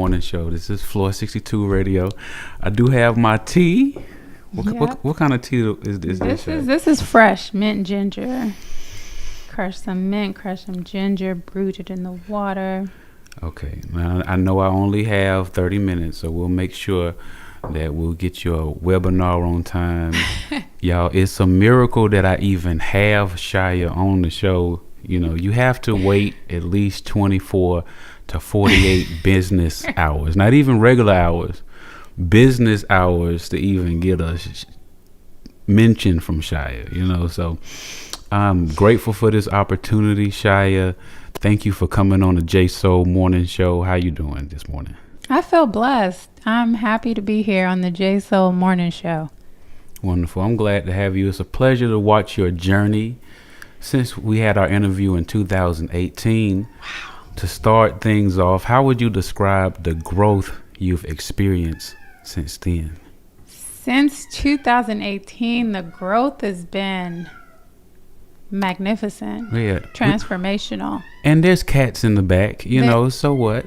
morning show. This is Floor62 Radio. I do have my tea. What kind of tea is this? This is fresh mint ginger. Crush some mint, crush some ginger, brewed it in the water. Okay. Now, I know I only have 30 minutes, so we'll make sure that we'll get your webinar on time. Y'all, it's a miracle that I even have Shia on the show. You know, you have to wait at least 24 to 48 business hours, not even regular hours, business hours to even get a mention from Shia, you know. So I'm grateful for this opportunity, Shia. Thank you for coming on the J Soul Morning Show. How you doing this morning? I feel blessed. I'm happy to be here on the J Soul Morning Show. Wonderful. I'm glad to have you. It's a pleasure to watch your journey since we had our interview in 2018. Wow. To start things off, how would you describe the growth you've experienced since then? Since 2018, the growth has been magnificent. Yeah. Transformational. And there's cats in the back, you know, so what?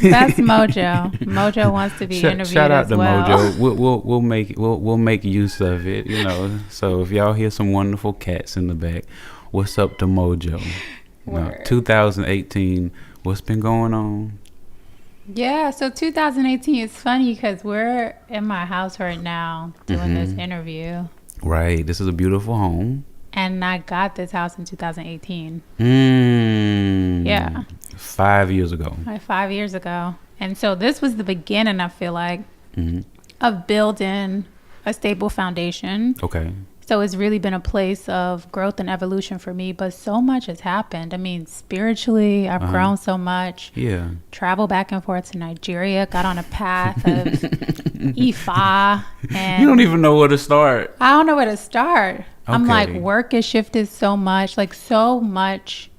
That's Mojo. Mojo wants to be interviewed shout out as to well. Mojo. We'll make use of it, you know. So if y'all hear some wonderful cats in the back, what's up to Mojo? 2018, what's been going on? Yeah, so 2018 is funny because we're in my house right now doing this interview. Right, this is a beautiful home. And I got this house in 2018. Yeah. 5 years ago. Like 5 years ago. And so this was the beginning, I feel like, of building a stable foundation. Okay. So it's really been a place of growth and evolution for me. But so much has happened. I mean, spiritually, I've grown so much. Yeah. Travel back and forth to Nigeria. Got on a path of Ifa. And you don't even know where to start. I don't know where to start. Okay. I'm like, work has shifted so much. Like, so much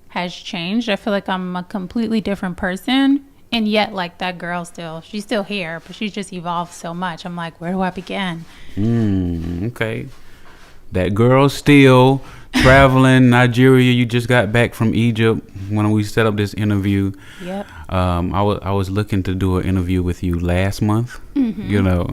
has changed. I feel like I'm a completely different person. And yet, like, that girl she's still here, but she's just evolved so much. I'm like, where do I begin? Okay. That girl still traveling Nigeria. You just got back from Egypt when we set up this interview. Yep. I was looking to do an interview with you last month, you know,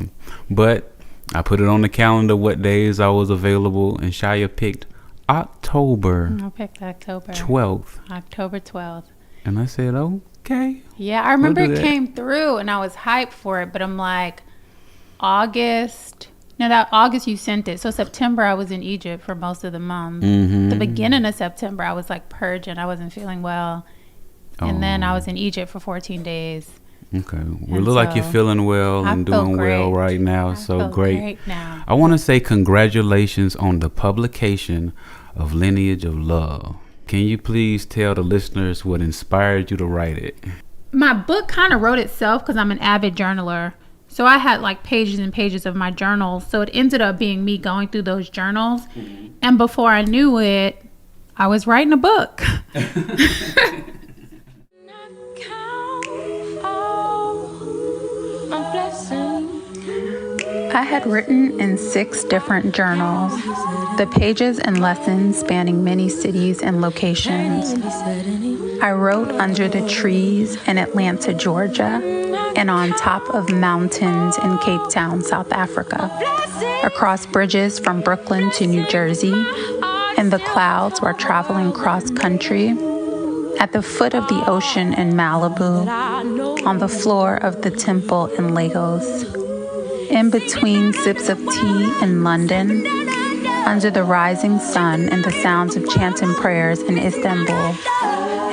but I put it on the calendar what days I was available, and Shia picked October. I picked October 12th. October 12th. And I said, okay. Yeah, I remember it came through and I was hyped for it, but I'm like, August you sent it. So September I was in Egypt for most of the month. The beginning of September I was like purging. I wasn't feeling well. And then I was in Egypt for 14 days. Okay. Well, look like you're feeling well and doing well right now. So great. Now. I want to say congratulations on the publication of Lineage of Love. Can you please tell the listeners what inspired you to write it? My book kind of wrote itself because I'm an avid journaler. So I had like pages and pages of my journals. So it ended up being me going through those journals. And before I knew it, I was writing a book. I had written in 6 different journals, the pages and lessons spanning many cities and locations. I wrote under the trees in Atlanta, Georgia, and on top of mountains in Cape Town, South Africa, across bridges from Brooklyn to New Jersey, in the clouds while traveling cross country, at the foot of the ocean in Malibu, on the floor of the temple in Lagos, in between sips of tea in London, under the rising sun and the sounds of chanting prayers in Istanbul,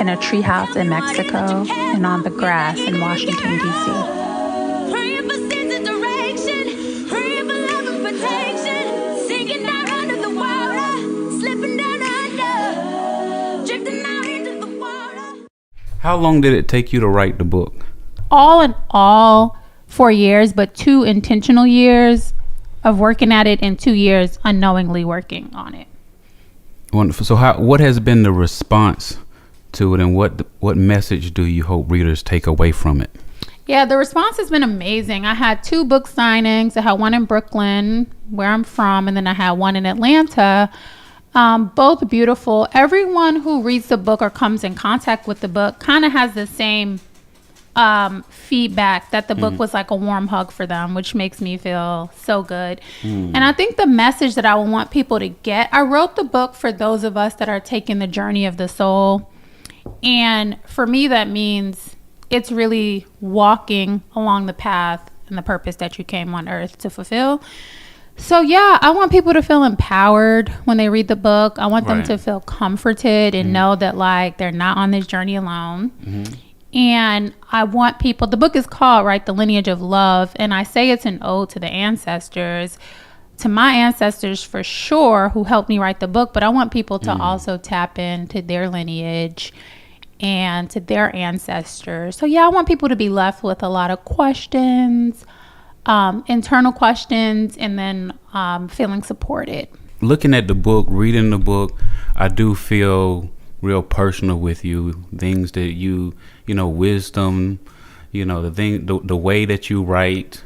in a treehouse in Mexico, and on the grass in Washington, D.C. How long did it take you to write the book? All in all, 4 years, but 2 intentional years of working at it and 2 years unknowingly working on it. Wonderful. So what has been the response to it, and what message do you hope readers take away from it? Yeah, the response has been amazing. I had 2 book signings. I had one in Brooklyn, where I'm from, and then I had one in Atlanta. Both beautiful. Everyone who reads the book or comes in contact with the book kind of has the same feedback that the book was like a warm hug for them, which makes me feel so good. And I think the message that I would want people to get, I wrote the book for those of us that are taking the journey of the soul. And for me, that means it's really walking along the path and the purpose that you came on earth to fulfill. So yeah, I want people to feel empowered when they read the book. I want them to feel comforted and know that like they're not on this journey alone. And I want people, the book is called, right, The Lineage of Love. And I say it's an ode to the ancestors, to my ancestors for sure, who helped me write the book. But I want people to also tap into their lineage and to their ancestors. So yeah, I want people to be left with a lot of questions, internal questions, and then feeling supported. Looking at the book, reading the book, I do feel real personal with you. Things that you know, wisdom, you know, the way that you write,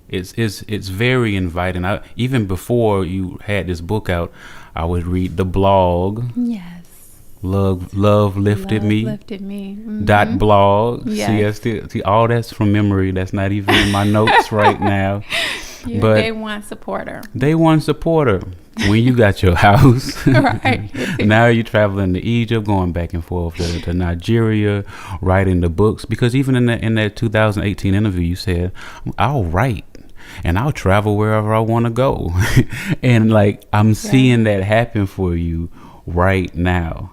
it's very inviting. Even before you had this book out, I would read the blog. Yes. Love lifted me. Mm-hmm. .blog. Yes. See, all that's from memory. That's not even in my notes right now. You're but day one supporter. Day one supporter. When you got your house. Right. Now you're traveling to Egypt, going back and forth to Nigeria, writing the books. Because even in that 2018 interview, you said, I'll write and I'll travel wherever I want to go. And like, I'm seeing that happen for you right now.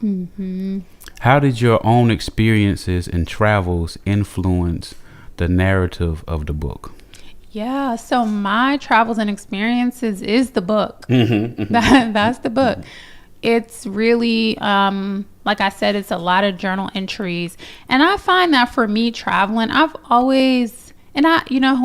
How did your own experiences and travels influence the narrative of the book? Yeah, so my travels and experiences is the book. That's the book. It's really, like I said, it's a lot of journal entries. And I find that for me traveling, I've always, and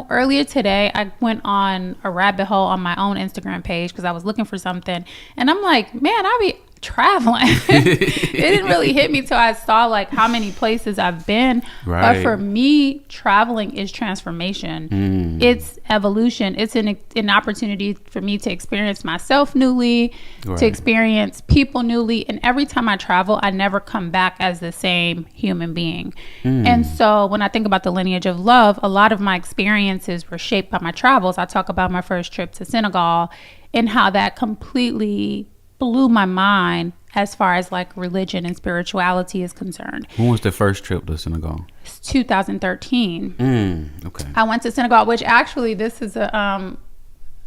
earlier today, I went on a rabbit hole on my own Instagram page because I was looking for something. And I'm like, man, I be traveling. It didn't really hit me till I saw like how many places I've been. Right. But for me, traveling is transformation. It's evolution. It's an opportunity for me to experience myself newly, to experience people newly. And every time I travel, I never come back as the same human being. And so when I think about the lineage of love, a lot of my experiences were shaped by my travels. I talk about my first trip to Senegal and how that completely blew my mind as far as like religion and spirituality is concerned. When was the first trip to Senegal? It's 2013. Okay. I went to Senegal, which actually this is a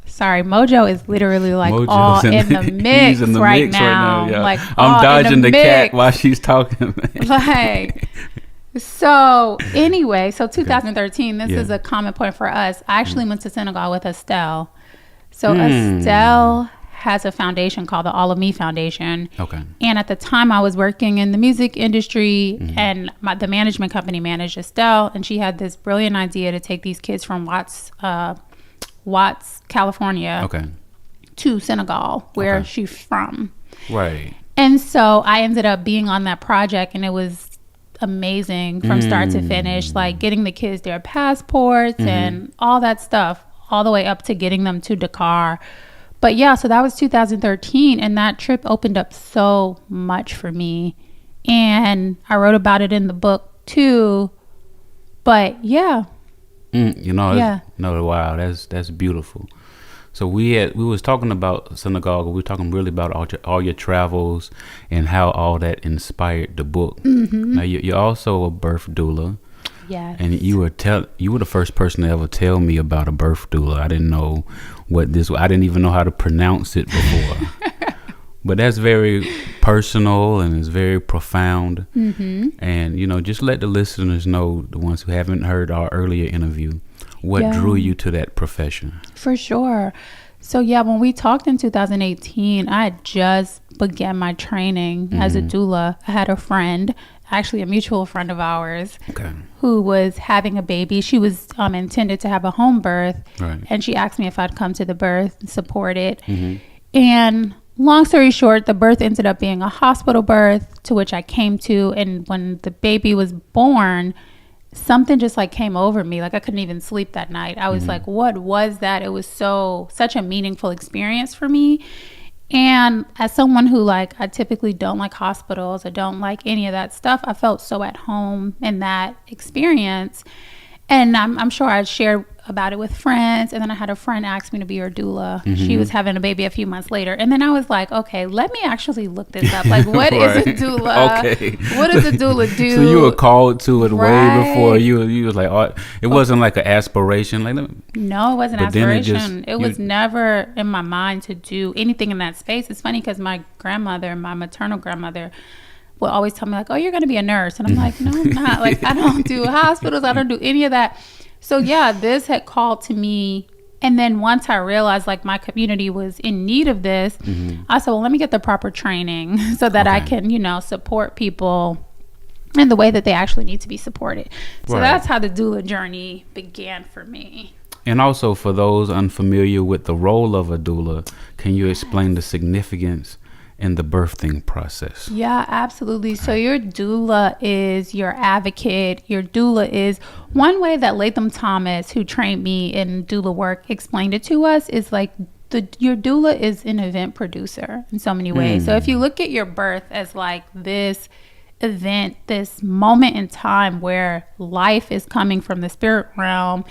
sorry, Mojo is literally like Mojo's all in the mix right now. Yeah. Like I'm dodging the mix. cat while she's talking. Like, so anyway, so 2013, this is a common point for us. I actually went to Senegal with Estelle. So Estelle has a foundation called the All of Me Foundation. Okay. And at the time I was working in the music industry and the management company managed Estelle, and she had this brilliant idea to take these kids from Watts, California to Senegal, where she's from. Right. And so I ended up being on that project, and it was amazing from start to finish, like getting the kids their passports and all that stuff, all the way up to getting them to Dakar. But yeah, so that was 2013, and that trip opened up so much for me. And I wrote about it in the book too. But yeah. Wow, that's beautiful. So we was talking about Senegal. We were talking really about all your travels and how all that inspired the book. Now you're also a birth doula. Yes. And you were the first person to ever tell me about a birth doula. I didn't know what this was. I didn't even know how to pronounce it before. But that's very personal and it's very profound. And just let the listeners know, the ones who haven't heard our earlier interview, what drew you to that profession. For sure. So yeah, when we talked in 2018, I had just began my training as a doula. I had a friend, actually a mutual friend of ours, who was having a baby. She was intended to have a home birth, and she asked me if I'd come to the birth and support it. And long story short, the birth ended up being a hospital birth, to which I came to. And when the baby was born, something just like came over me. Like I couldn't even sleep that night. I was like, what was that? It was such a meaningful experience for me. And as someone who like, I typically don't like hospitals, I don't like any of that stuff, I felt so at home in that experience. And I'm sure I shared about it with friends. And then I had a friend ask me to be her doula. Mm-hmm. She was having a baby a few months later. And then I was like, okay, let me actually look this up. Like, what is a doula? Okay. What does a doula do? So you were called to it Right. way before you was like, oh, it wasn't like an aspiration. Like, No, it wasn't But then it just- aspiration. It was never in my mind to do anything in that space. It's funny because my grandmother, my maternal grandmother, would always tell me like, oh, you're going to be a nurse. And I'm like, no, I'm not. Like, I don't do hospitals. I don't do any of that. So yeah, this had called to me. And then once I realized like my community was in need of this, I said, well, let me get the proper training so that I can, you know, support people in the way that they actually need to be supported. So Right. that's how the doula journey began for me. and also for those unfamiliar with the role of a doula, can you explain the significance in the birthing process? Yeah, absolutely. So your doula is your advocate. Your doula is one way that Latham Thomas, who trained me in doula work, explained it to us is like your doula is an event producer in so many ways. So if you look at your birth as like this event, this moment in time where life is coming from the spirit realm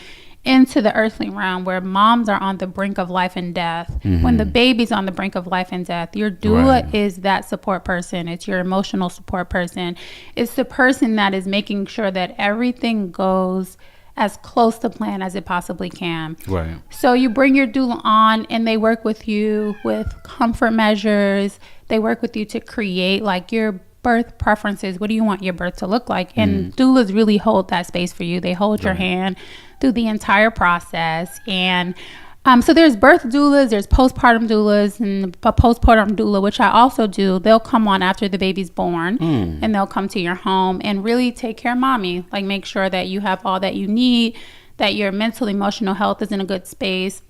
into the earthly realm, where moms are on the brink of life and death, when the baby's on the brink of life and death, your doula Right. is that support person. It's your emotional support person. It's the person that is making sure that everything goes as close to plan as it possibly can. Right. So you bring your doula on and they work with you with comfort measures. They work with you to create like your birth preferences. What do you want your birth to look like? And doulas really hold that space for you. They hold your hand through the entire process. And so there's birth doulas, there's postpartum doulas, and a postpartum doula, which I also do. They'll come on after the baby's born and they'll come to your home and really take care of mommy, like make sure that you have all that you need, that your mental, emotional health is in a good space.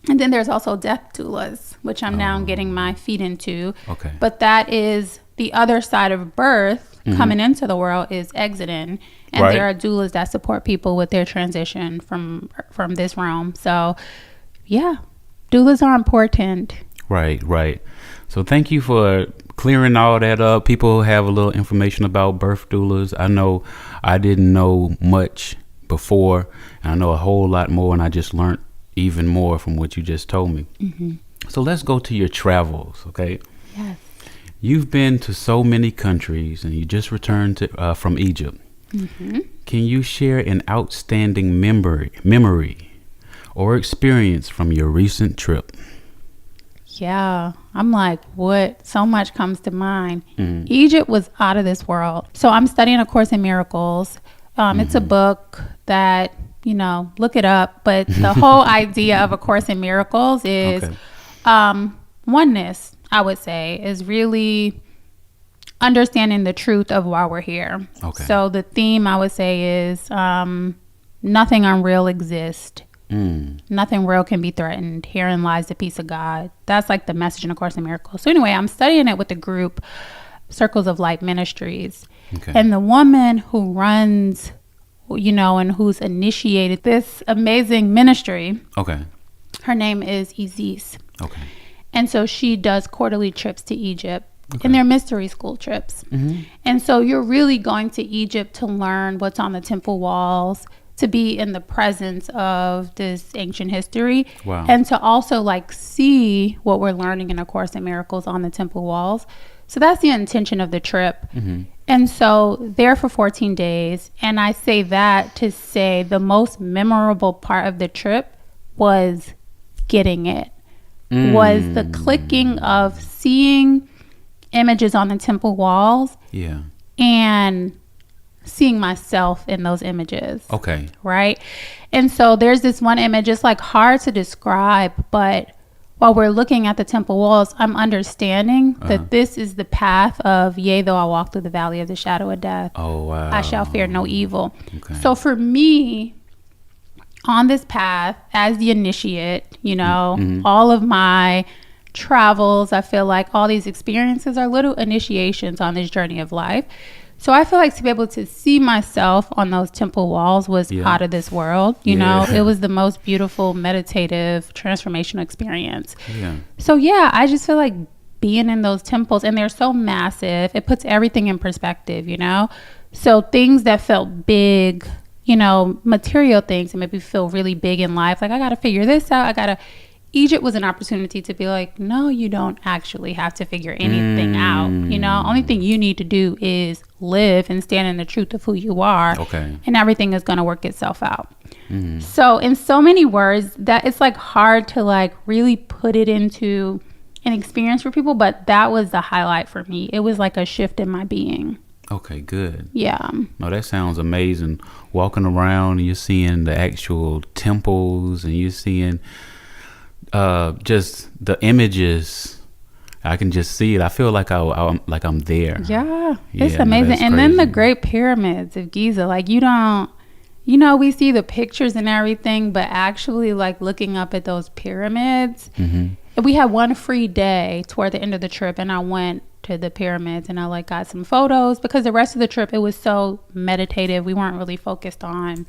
And then there's also death doulas, which I'm now getting my feet into. Okay. But that is the other side of birth coming into the world is exiting. And Right. there are doulas that support people with their transition from this realm. So yeah, doulas are important. Right, right. So thank you for clearing all that up. People have a little information about birth doulas. I know I didn't know much before, and I know a whole lot more, and I just learned even more from what you just told me. So let's go to your travels, okay? Yes. You've been to so many countries, and you just returned to from Egypt. Can you share an outstanding memory or experience from your recent trip? Yeah, I'm like, what? So much comes to mind. Egypt was out of this world. So I'm studying A Course in Miracles. It's a book that, you know, look it up. But the whole idea of A Course in Miracles is oneness, I would say, is really understanding the truth of why we're here. Okay. So the theme, I would say, is nothing unreal exists. Nothing real can be threatened. Herein lies the peace of God. That's like the message in A Course in Miracles. So anyway, I'm studying it with the group Circles of Light Ministries. Okay. And the woman who runs, you know, and who's initiated this amazing ministry, Okay. her name is Isis. Okay. And so she does quarterly trips to Egypt. And they're mystery school trips. And so you're really going to Egypt to learn what's on the temple walls, to be in the presence of this ancient history. Wow. And to also like see what we're learning in A Course in Miracles on the temple walls. So that's the intention of the trip. And so there for 14 days. And I say that to say the most memorable part of the trip was getting it. Was the clicking of seeing images on the temple walls Yeah. and seeing myself in those images. Okay. Right? And so there's this one image, it's like hard to describe, but while we're looking at the temple walls, I'm understanding that this is the path of, yea, though I walk through the valley of the shadow of death, Oh, wow. I shall fear no evil. Okay. So for me, on this path, as the initiate, you know, all of my travels, I feel like all these experiences are little initiations on this journey of life. So I feel like to be able to see myself on those temple walls was out of this world. You know, it was the most beautiful, meditative, transformational experience. Yeah. So yeah, I just feel like being in those temples, and they're so massive, it puts everything in perspective, you know? So things that felt big, you know, material things that made me feel really big in life, like I got to figure this out. Egypt was an opportunity to be like, no, you don't actually have to figure anything out. You know, only thing you need to do is live and stand in the truth of who you are. Okay. And everything is going to work itself out. So in so many words, that it's like hard to like really put it into an experience for people. But that was the highlight for me. It was like a shift in my being. Okay, good. Yeah. No, that sounds amazing. Walking around and you're seeing the actual temples and you're seeing just the images. I can just see it. I feel like I'm there. Yeah, it's amazing. And then the Great Pyramids of Giza, like you know, we see the pictures and everything, but actually like looking up at those pyramids. We had one free day toward the end of the trip, and I went to the pyramids and I like got some photos, because the rest of the trip it was so meditative. We weren't really focused on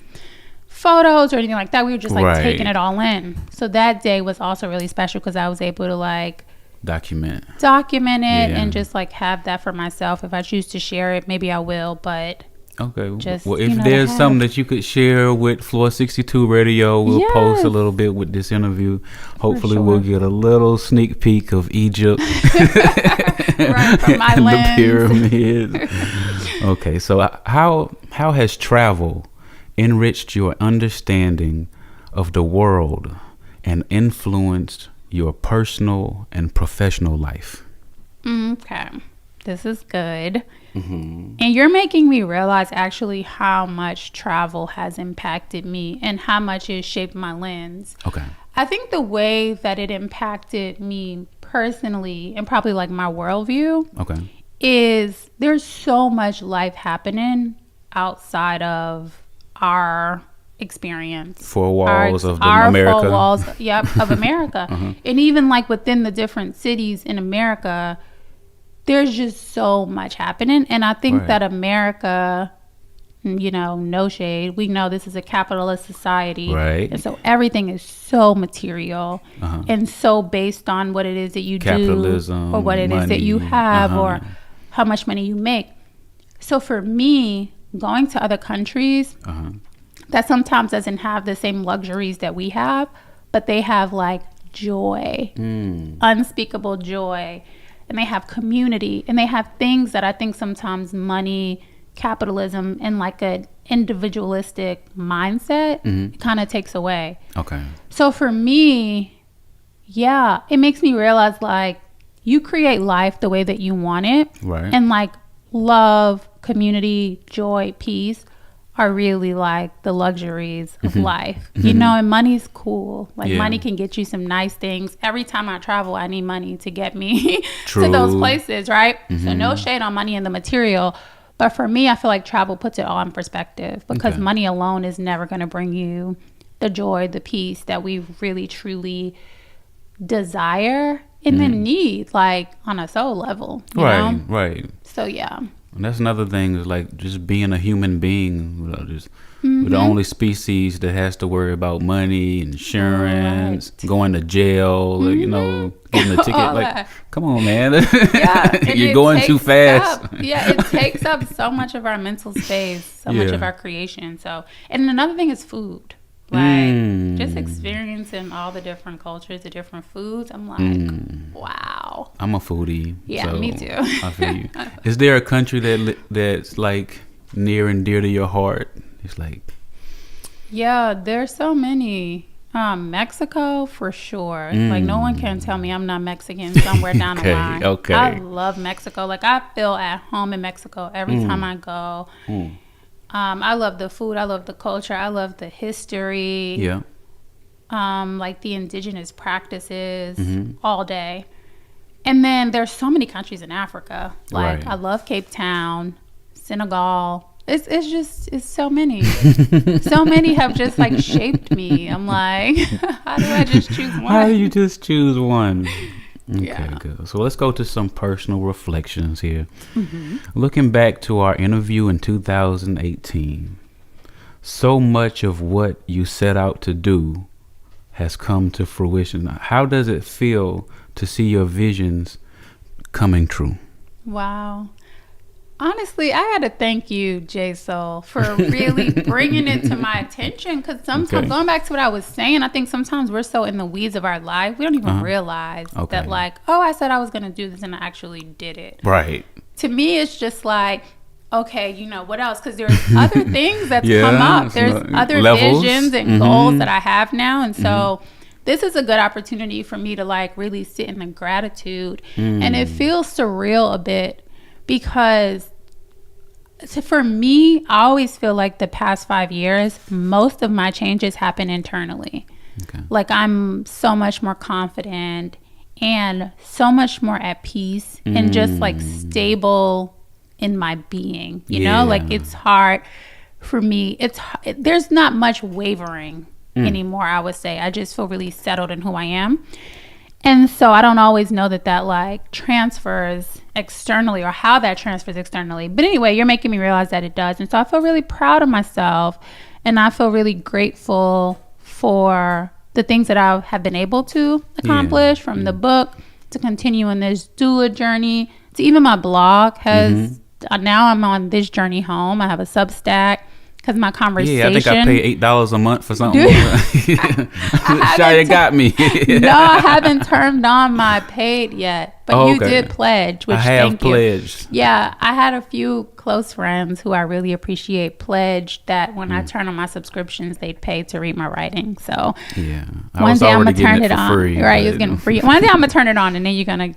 photos or anything like that. We were just like taking it all in. So that day was also really special because I was able to like document it and just like have that for myself. If I choose to share it, maybe I will, but just, well, if there's something that you could share with Floor 62 Radio, we'll post a little bit with this interview. Hopefully we'll get a little sneak peek of Egypt from my and the pyramids. Okay, so how has travel enriched your understanding of the world and influenced your personal and professional life? Okay, this is good. And you're making me realize actually how much travel has impacted me and how much it shaped my lens. Okay. I think the way that it impacted me personally and probably like my worldview is there's so much life happening outside of our experience. Four walls of America. Four walls, of America. And even like within the different cities in America, there's just so much happening. And I think that America, you know, no shade, we know this is a capitalist society. Right. And so everything is so material and so based on what it is that you do or what it is that you have or how much money you make. So for me, going to other countries that sometimes doesn't have the same luxuries that we have, but they have like joy, unspeakable joy. And they have community, and they have things that I think sometimes money, capitalism, and like an individualistic mindset kind of takes away. Okay. So for me, it makes me realize like you create life the way that you want it. Right. And like love, community, joy, peace are really like the luxuries of life, you know, and money's cool. Like money can get you some nice things. Every time I travel, I need money to get me to those places, right? So no shade on money and the material. But for me, I feel like travel puts it all in perspective because money alone is never going to bring you the joy, the peace that we really, truly desire and then need, like on a soul level, you know? Right. So, yeah. And that's another thing is like just being a human being, we're the only species that has to worry about money, insurance, going to jail, you know, getting a ticket. Like, come on, man. You're going too fast. It takes up so much of our mental space, so much of our creation. So, and another thing is food. Like just experiencing all the different cultures, the different foods. I'm like, wow. I'm a foodie. Yeah, so me too. I feel you. Is there a country that's like near and dear to your heart? It's like, there's so many. Mexico for sure. Like no one can tell me I'm not Mexican somewhere down the line. Okay. I love Mexico. Like I feel at home in Mexico every time I go. I love the food. I love the culture. I love the history. Yeah. Like the indigenous practices all day. And then there's so many countries in Africa. Like I love Cape Town, Senegal. It's so many. So many have just like shaped me. I'm like, how do I just choose one? How do you just choose one? Okay, good. So let's go to some personal reflections here. Looking back to our interview in 2018, so much of what you set out to do has come to fruition. How does it feel to see your visions coming true? Wow. Honestly, I got to thank you, J Soul, for really bringing it to my attention. Because sometimes, going back to what I was saying, I think sometimes we're so in the weeds of our life, we don't even realize that, like, oh, I said I was going to do this and I actually did it. Right. To me, it's just like, okay, you know, what else? Because there's other things that's come up. There's other visions and goals that I have now. And so this is a good opportunity for me to, like, really sit in the gratitude. And it feels surreal a bit. Because for me, I always feel like the past 5 years, most of my changes happen internally. Like I'm so much more confident and so much more at peace and just like stable in my being, you know, like it's hard for me. There's not much wavering anymore, I would say. I just feel really settled in who I am. And so I don't always know that like transfers externally or how that transfers externally. But anyway, you're making me realize that it does. And so I feel really proud of myself. And I feel really grateful for the things that I have been able to accomplish from the book to continue in this doula journey to even my blog has now I'm on this journey home. I have a Substack. Because my conversation. Yeah, I think I pay $8 a month for something. Shia got me. No, I haven't turned on my paid yet. But you did pledge, which I have thank pledged. you. Yeah, I had a few close friends who I really appreciate pledged that when I turn on my subscriptions, they'd pay to read my writing. So one day I'm gonna turn it on. Free, right, you're getting free. One day I'm gonna turn it on, and then they're gonna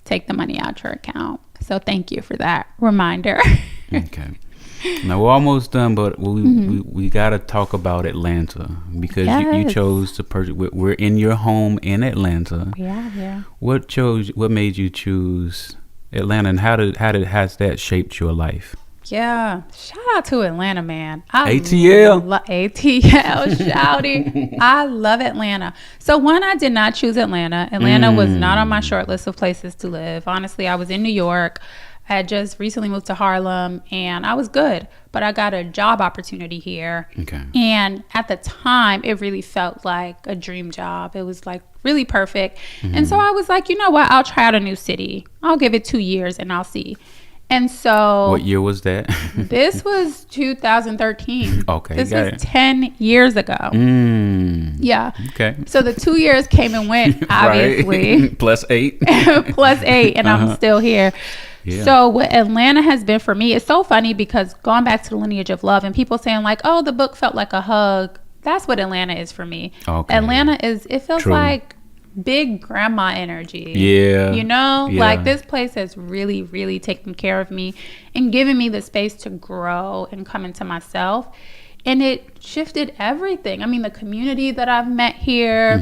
take the money out your account. So thank you for that reminder. Okay. Now we're almost done, but we got to talk about Atlanta because you chose to purchase. We're in your home in Atlanta. Yeah. What made you choose Atlanta, and has that shaped your life? Yeah, shout out to Atlanta, man. ATL, shouty. I love Atlanta. So one, I did not choose Atlanta. Atlanta was not on my short list of places to live. Honestly, I was in New York. I had just recently moved to Harlem and I was good, but I got a job opportunity here. Okay. And at the time, it really felt like a dream job. It was like really perfect. And so I was like, you know what? I'll try out a new city. I'll give it 2 years and I'll see. And so... What year was that? This was 2013. Okay. This was 10 years ago. Yeah. Okay. So the 2 years came and went, obviously. Plus 8. Plus 8. And I'm still here. Yeah. So what Atlanta has been for me, it's so funny because going back to the lineage of love and people saying like, oh, the book felt like a hug. That's what Atlanta is for me. Okay. Atlanta it feels like big grandma energy. Yeah. You know, like this place has really, really taken care of me and given me the space to grow and come into myself. And it shifted everything. I mean, the community that I've met here,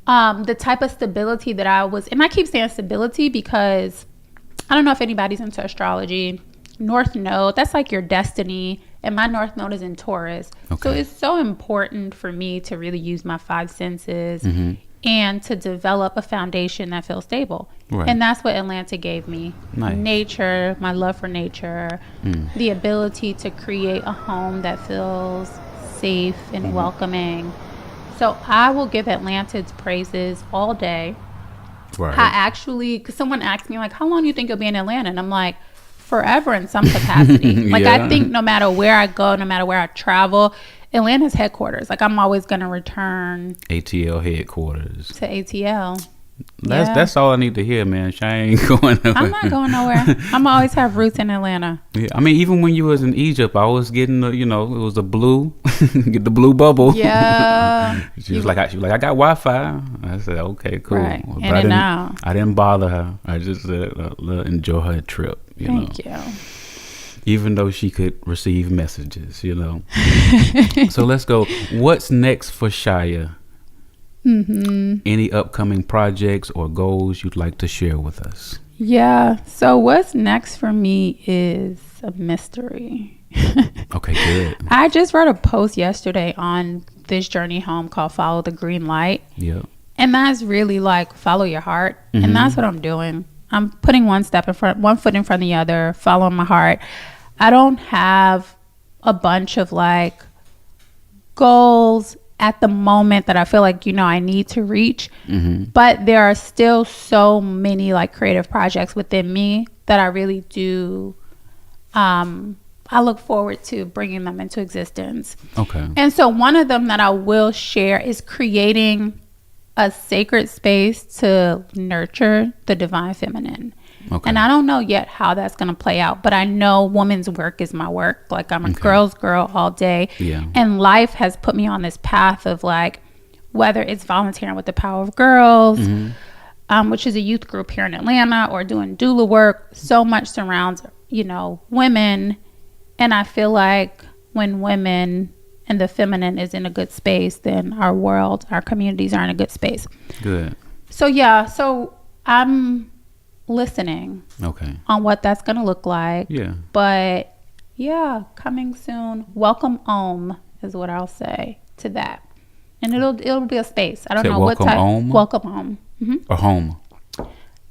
the type of stability that I was, and I keep saying stability because I don't know if anybody's into astrology. North Node, that's like your destiny. And my North Node is in Taurus. Okay. So it's so important for me to really use my 5 senses and to develop a foundation that feels stable. Right. And that's what Atlanta gave me. Nice. Nature, my love for nature, the ability to create a home that feels safe and welcoming. So I will give Atlanta its praises all day. Right. I actually, because someone asked me like, how long do you think you'll be in Atlanta? And I'm like, forever in some capacity. Like I think no matter where I go, no matter where I travel, Atlanta's headquarters. Like I'm always going to return. ATL headquarters. To ATL. That's all I need to hear, man. I ain't going nowhere. I'm not going nowhere. I'm always have roots in Atlanta. Yeah, I mean, even when you was in Egypt, I was getting the, it was a blue, get the blue bubble. Yeah. she was like, I got Wi-Fi. I said, okay, cool. Right. But I didn't bother her. I just said, enjoy her trip. Thank you. Even though she could receive messages, So let's go. What's next for Shia? Any upcoming projects or goals you'd like to share with us? Yeah. So what's next for me is a mystery. Okay, good. I just wrote a post yesterday on this journey home called Follow the Green Light. Yeah. And that's really like follow your heart. Mm-hmm. And that's what I'm doing. I'm putting one foot in front of the other, following my heart. I don't have a bunch of like goals at the moment that I feel like, you know, I need to reach. Mm-hmm. But there are still so many like creative projects within me that I really do. I look forward to bringing them into existence. Okay. And so one of them that I will share is creating a sacred space to nurture the divine feminine. Okay. And I don't know yet how that's going to play out, but I know woman's work is my work. Like I'm a girl's girl all day. Yeah. And life has put me on this path of like, whether it's volunteering with the Power of Girls, which is a youth group here in Atlanta, or doing doula work, so much surrounds, you know, women. And I feel like when women and the feminine is in a good space, then our world, our communities are in a good space. Good. So yeah, so I'm listening on what that's going to look like. Yeah. But yeah, coming soon. Welcome home is what I'll say to that. And it'll be a space. I don't know what type. Home? Welcome home. Or home.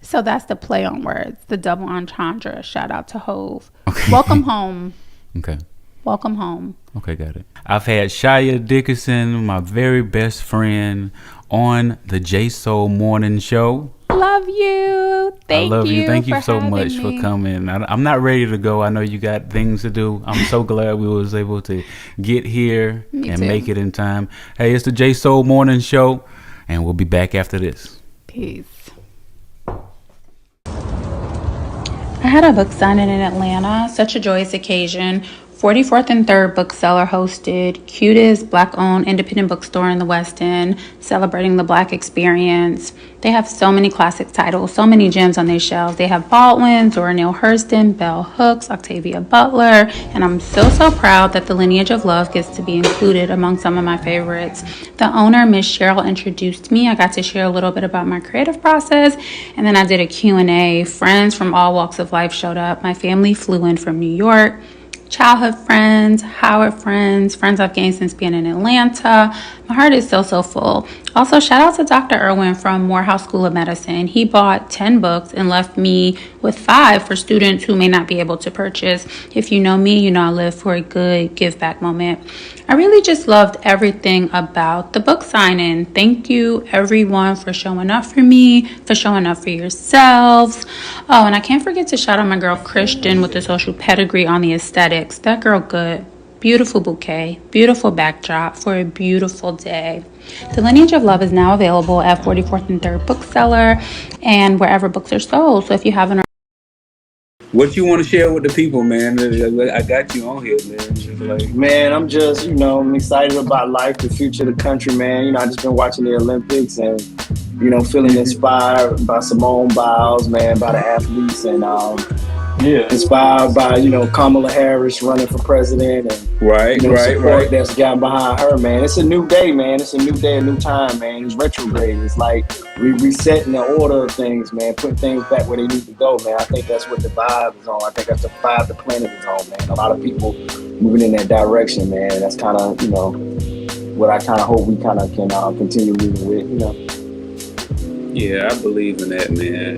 So that's the play on words, the double entendre. Shout out to Hove. Okay. Welcome home. Okay. Welcome home. Okay, got it. I've had Shia Dickerson, my very best friend, on the J Soul Morning Show. Love you. Thank you. I love you. Thank you so much me. for coming. I'm not ready to go. I know you got things to do. I'm so glad we was able to get here and make it in time. Hey, it's the J Soul Morning Show, and we'll be back after this. Peace. I had a book signing in Atlanta, such a joyous occasion. 44th and 3rd bookseller hosted, cutest black-owned independent bookstore in the West End, celebrating the black experience. They have so many classic titles, so many gems on their shelves. They have Baldwin, Zora Neale Hurston, Bell Hooks, Octavia Butler, and I'm so proud that the Lineage of Love gets to be included among some of my favorites. The owner, Miss Cheryl, introduced me. I got to share a little bit about my creative process, and then I did a Q&A. Friends from all walks of life showed up. My family flew in from New York. Childhood friends, Howard friends, friends I've gained since being in Atlanta. My heart is so full. Also, shout out to Dr. Irwin from Morehouse School of Medicine. He bought 10 books and left me with 5 for students who may not be able to purchase. If you know me, you know I live for a good give back moment. I really just loved everything about the book signing. Thank you everyone for showing up for me, for showing up for yourselves. Oh, and I can't forget to shout out my girl Christian with the social pedigree on the aesthetics. That girl good. Beautiful bouquet, beautiful backdrop for a beautiful day. The Lineage of Love is now available at 44th and 3rd Bookseller and wherever books are sold. So if you haven't... What you want to share with the people, man? I got you on here, man. Man, I'm just, I'm excited about life, the future of the country, man. I just been watching the Olympics and, feeling inspired by Simone Biles, man, by the athletes, and inspired by, Kamala Harris running for president, and support that's gotten behind her, man. It's a new day, man. It's a new day, a new time, man. It's retrograde. It's like resetting the order of things, man, putting things back where they need to go, man. I think that's what the vibe is on. I think that's the vibe the planet is on, man. A lot of people moving in that direction, man. That's kind of, what I kind of hope we kind of can continue moving with, Yeah, I believe in that, man.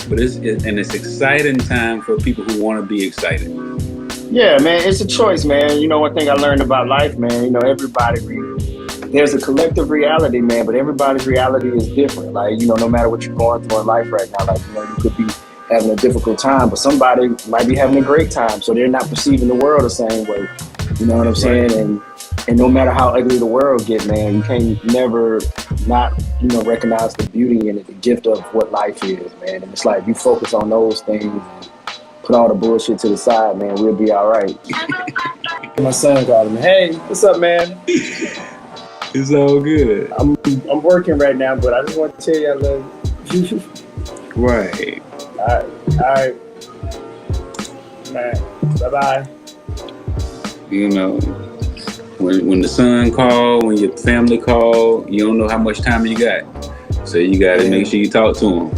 But it's exciting time for people who want to be excited. Yeah, man, it's a choice, man. One thing I learned about life, man, there's a collective reality, man, but everybody's reality is different. Like, no matter what you're going through in life right now, like, you could be having a difficult time, but somebody might be having a great time, so they're not perceiving the world the same way. You know what I'm saying? And no matter how ugly the world get, man, you can't never not, recognize the beauty and the gift of what life is, man. And it's like, you focus on those things and put all the bullshit to the side, man, we'll be all right. My son called me. Hey, what's up, man? It's all good. I'm working right now, but I just want to tell you I love you. Right. All right. Man, bye-bye. When the son call, when your family call, you don't know how much time you got. So you got to make sure you talk to them.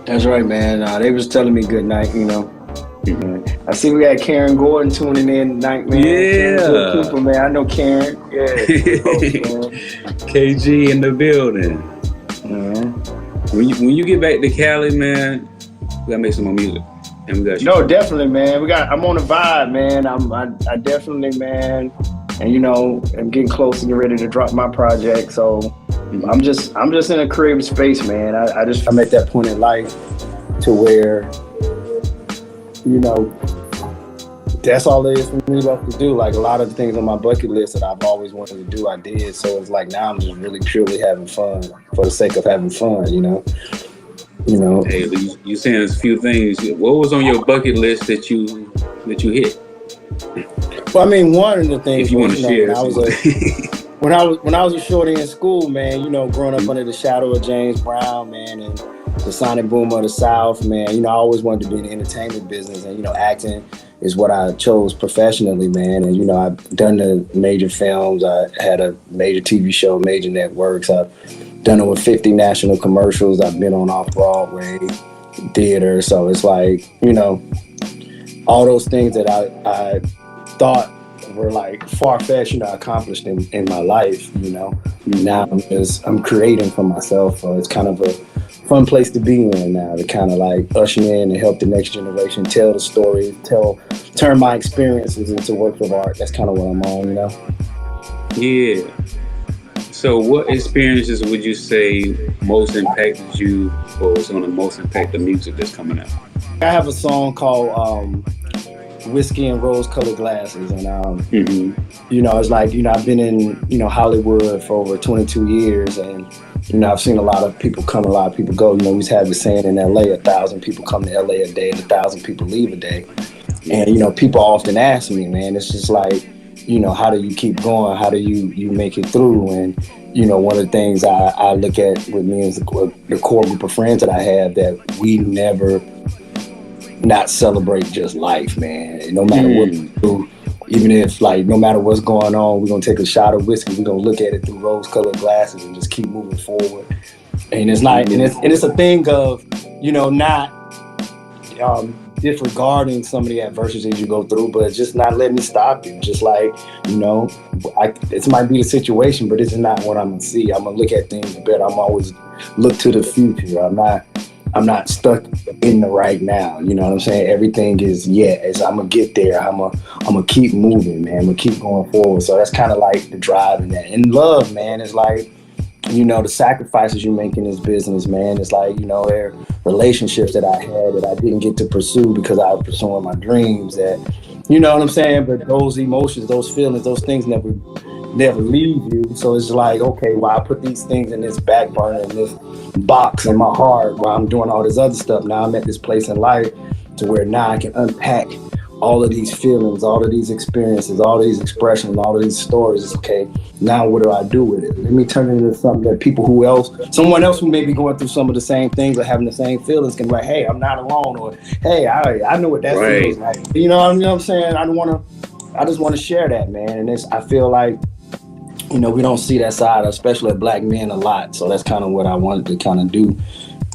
That's right, man. They was telling me good night, I see we got Karen Gordon tuning in tonight, man. Yeah. Cooper, man. I know Karen. Yeah. KG in the building. When you get back to Cali, man, we gotta make some more music. And we got No, definitely, man. I'm on a vibe, man. I definitely, man. And you know, I'm getting close to get ready to drop my project. So I'm just in a creative space, man. I'm at that point in life to where, you know, that's all there is for me left to do. Like a lot of the things on my bucket list that I've always wanted to do, I did. So it's like now I'm just really purely having fun for the sake of having fun, you know. Hey, you saying there's a few things. What was on your bucket list that you hit? Well, I mean, one of the things, if you want to share, when I was a shorty in school, man, you know, growing up under the shadow of James Brown, man, and the sonic boom of the South, man, you know, I always wanted to be in the entertainment business, and you know, acting is what I chose professionally, man. And you know, I've done the major films. I had a major TV show, major networks. I've done over 50 national commercials. I've been on off-Broadway theater. So it's like, you know, all those things that I thought were like far-fetched, you know, accomplished in my life, you know. Now I'm creating for myself. So it's kind of a fun place to be in now, to kind of like usher in and help the next generation tell the story, turn my experiences into works of art. That's kind of what I'm on, you know. Yeah. So what experiences would you say most impacted you, or is going to most impact the music that's coming out? I have a song called Whiskey and Rose-Colored Glasses, and you know, it's like, you know, I've been in, you know, Hollywood for over 22 years, and you know, I've seen a lot of people come, a lot of people go. You know, we have the saying in LA, 1,000 people come to LA a day and 1,000 people leave a day. And you know, people often ask me, man, it's just like, you know, how do you keep going? How do you make it through? And you know, one of the things I look at with me is the core group of friends that I have, that we never not celebrate just life, man. And no matter what we do, even if like no matter what's going on, we're gonna take a shot of whiskey, we're gonna look at it through rose-colored glasses and just keep moving forward. And it's not, and it's a thing of, you know, not disregarding some of the adversities you go through, but just not letting it stop you. Just like, you know, it might be the situation, but this is not what I'm gonna see. I'm gonna look at things better. I'm always look to the future. I'm not stuck in the right now. You know what I'm saying? Everything is I'm gonna get there. I'm gonna keep moving, man. I'm gonna keep going forward. So that's kind of like the drive in that. And love, man, is like, you know, the sacrifices you make in this business, man. It's like, you know, there are relationships that I had that I didn't get to pursue because I was pursuing my dreams. That, you know what I'm saying? But those emotions, those feelings, those things never leave you. So it's like, okay, well, I put these things in this back burner, in this box in my heart while I'm doing all this other stuff. Now I'm at this place in life to where now I can unpack all of these feelings, all of these experiences, all of these expressions, all of these stories. It's okay, now what do I do with it? Let me turn it into something that someone else who may be going through some of the same things or having the same feelings can be like, hey, I'm not alone, or hey, I know what that feels like. You know what I'm saying? I just want to share that, man. And I feel like, you know, we don't see that side, especially of black men, a lot. So that's kind of what I wanted to kind of do,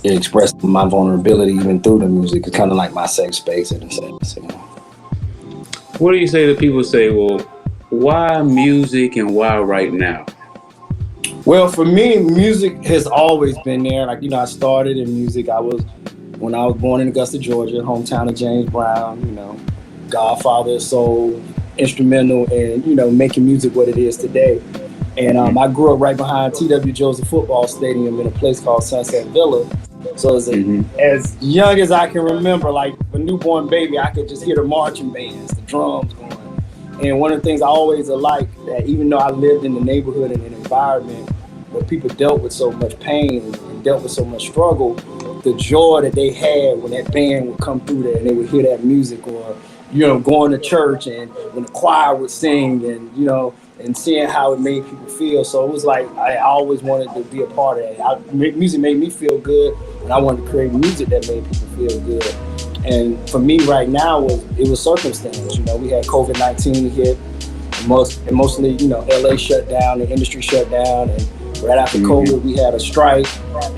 express my vulnerability even through the music. It's kind of like my safe space in a sense, you know. What do you say to people say, well, why music and why right now? Well, for me, music has always been there. Like, you know, I started in music. When I was born in Augusta, Georgia, hometown of James Brown, you know, godfather of soul, instrumental in, you know, making music what it is today. And I grew up right behind T.W. Joseph football stadium in a place called Sunset Villa. So as young as I can remember, like a newborn baby, I could just hear the marching bands, the drums going. And one of the things I always liked, that even though I lived in the neighborhood and an environment where people dealt with so much pain and dealt with so much struggle, the joy that they had when that band would come through there and they would hear that music, or, you know, going to church and when the choir would sing, and, you know, and seeing how it made people feel. So it was like, I always wanted to be a part of that. Music made me feel good, and I wanted to create music that made people feel good. And for me right now, it was circumstance. You know, we had COVID-19 hit, and mostly, you know, LA shut down, the industry shut down, and Right after COVID, we had a strike.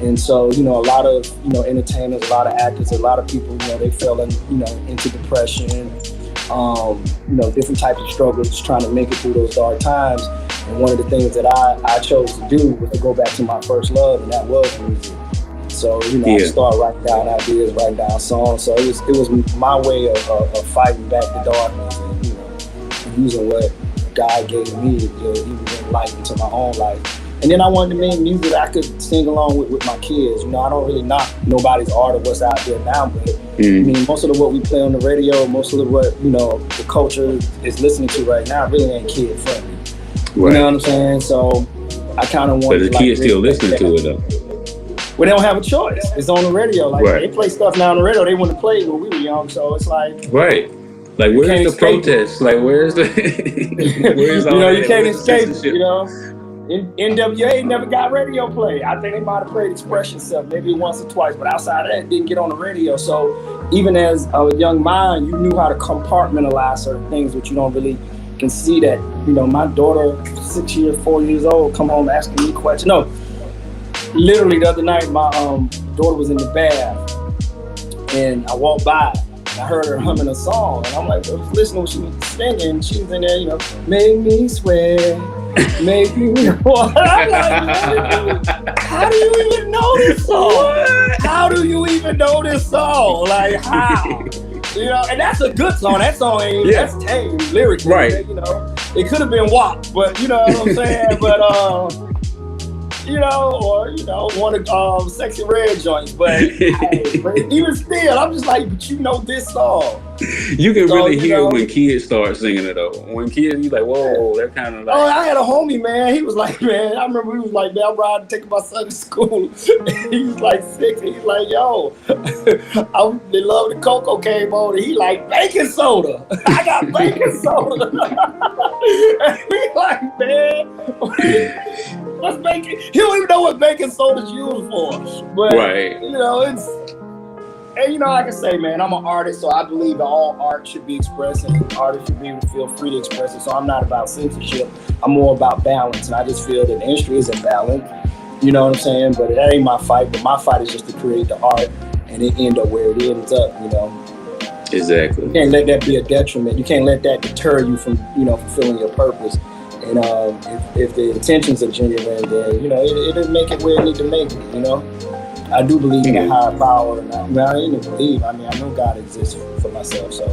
And so, you know, a lot of, you know, entertainers, a lot of actors, a lot of people, you know, they fell in, you know, into depression, you know, different types of struggles, trying to make it through those dark times. And one of the things that I chose to do was to go back to my first love, and that was music. So, you know, I started writing down ideas, writing down songs. So it was my way of fighting back the darkness and, you know, using what God gave me to even bring light into my own life. And then I wanted to make music I could sing along with my kids. You know, I don't really knock nobody's art or what's out there now, but I mean, most of what we play on the radio, most of what, you know, the culture is listening to right now really ain't kid friendly. Right. You know what I'm saying? So I kind of want. But the kids still listening to it though. Well, they don't have a choice. It's on the radio. Like they play stuff now on the radio they wouldn't play when we were young. So it's like Like where's the protest? Like where's the where's all you know, you can't escape it, you know. NWA never got radio play. I think they might have played Expression stuff maybe once or twice, but outside of that, it didn't get on the radio. So even as a young mind, you knew how to compartmentalize certain things, which you don't really can see that. You know, my daughter, 4 years old, come home asking me questions. No, literally the other night, my daughter was in the bath, and I walked by. I heard her humming a song, and I'm like, I was listening when she was singing. She was in there, you know, make me swear, make me what? I'm like, how do you even know this song? How do you even know this song? Like, how? You know, and that's a good song. That song ain't, that's tame lyrically. Right. You know, it could have been WAP, but you know what I'm saying? But, you know, or, you know, one of Sexy Red joints, but, but even still, I'm just like, but you know this song. You can really hear when kids start singing it though. When kids, you like, whoa, they're kind of like. Oh, I had a homie, man. He was like, man, I remember he was like, man, I'm riding, taking my son to school. He was like 6, and he's like, yo, they love the Cocoa came on, and he like, baking soda. I got baking soda. And he like, man, what's baking? He don't even know what baking soda's used for. But, you know, it's. And you know, like I say, man, I'm an artist, so I believe that all art should be expressed and artists should be able to feel free to express it. So I'm not about censorship. I'm more about balance. And I just feel that the industry isn't balanced. You know what I'm saying? But that ain't my fight. But my fight is just to create the art and it end up where it ends up, you know. Exactly. You can't let that be a detriment. You can't let that deter you from, you know, fulfilling your purpose. And if the intentions are genuine, then, you know, it'll make it where it needs to make it, you know. I do believe in a higher power, and I didn't even believe. I mean, I know God exists for myself, so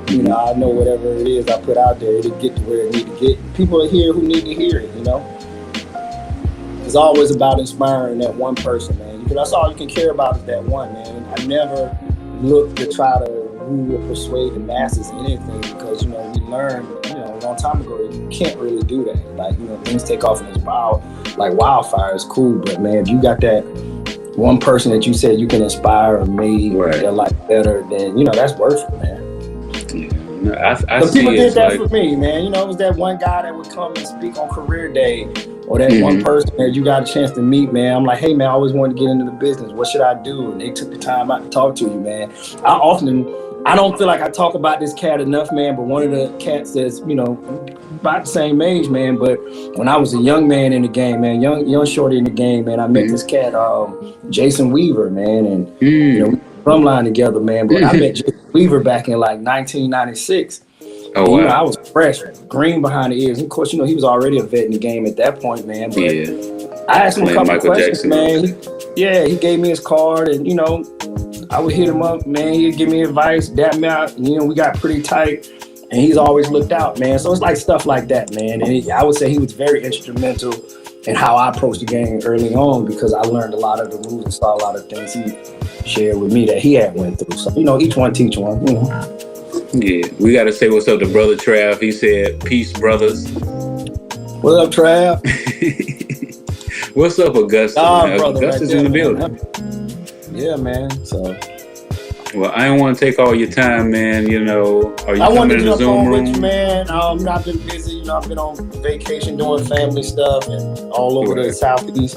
you know, I know whatever it is I put out there, it'll get to where it needs to get. People are here who need to hear it, you know. It's always about inspiring that one person, man. Because that's all you can care about is that one, man. I never look to try to rule or persuade the masses in anything because, you know, we learned, you know, a long time ago that you can't really do that. Like, you know, things take off in this like wildfire is cool, but man, if you got that one person that you said you can inspire or make their life better, then, you know, that's worth it, man. No, I so people did that for me, man. You know, it was that one guy that would come and speak on career day, or that one person that you got a chance to meet, man. I'm like, hey, man, I always wanted to get into the business. What should I do? And they took the time out to talk to you, man. I don't feel like I talk about this cat enough, man, but one of the cats that's, you know, about the same age, man, but when I was a young man in the game, man, young shorty in the game, man, I met this cat, Jason Weaver, man, and you know, we drumline together, man, but I met Jason Weaver back in like 1996. Oh, wow. You know, I was fresh, green behind the ears. And of course, you know, he was already a vet in the game at that point, man, but I asked him a couple questions, man. He gave me his card, and, you know, I would hit him up, man, he'd give me advice, dap me out, and, you know, we got pretty tight. And he's always looked out, man. So it's like stuff like that, man. And I would say he was very instrumental in how I approached the game early on, because I learned a lot of the rules and saw a lot of things he shared with me that he had went through. So, you know, each one teach one, you know. Yeah, we got to say what's up to Brother Trav. He said, peace, brothers. What up, Trav? What's up, Augusta? Augusta's in the building. Yeah, man. So... Well, I don't want to take all your time, man. You know, are you coming in the Zoom room? With you, man. I've been busy. You know, I've been on vacation doing family stuff and all over the Southeast.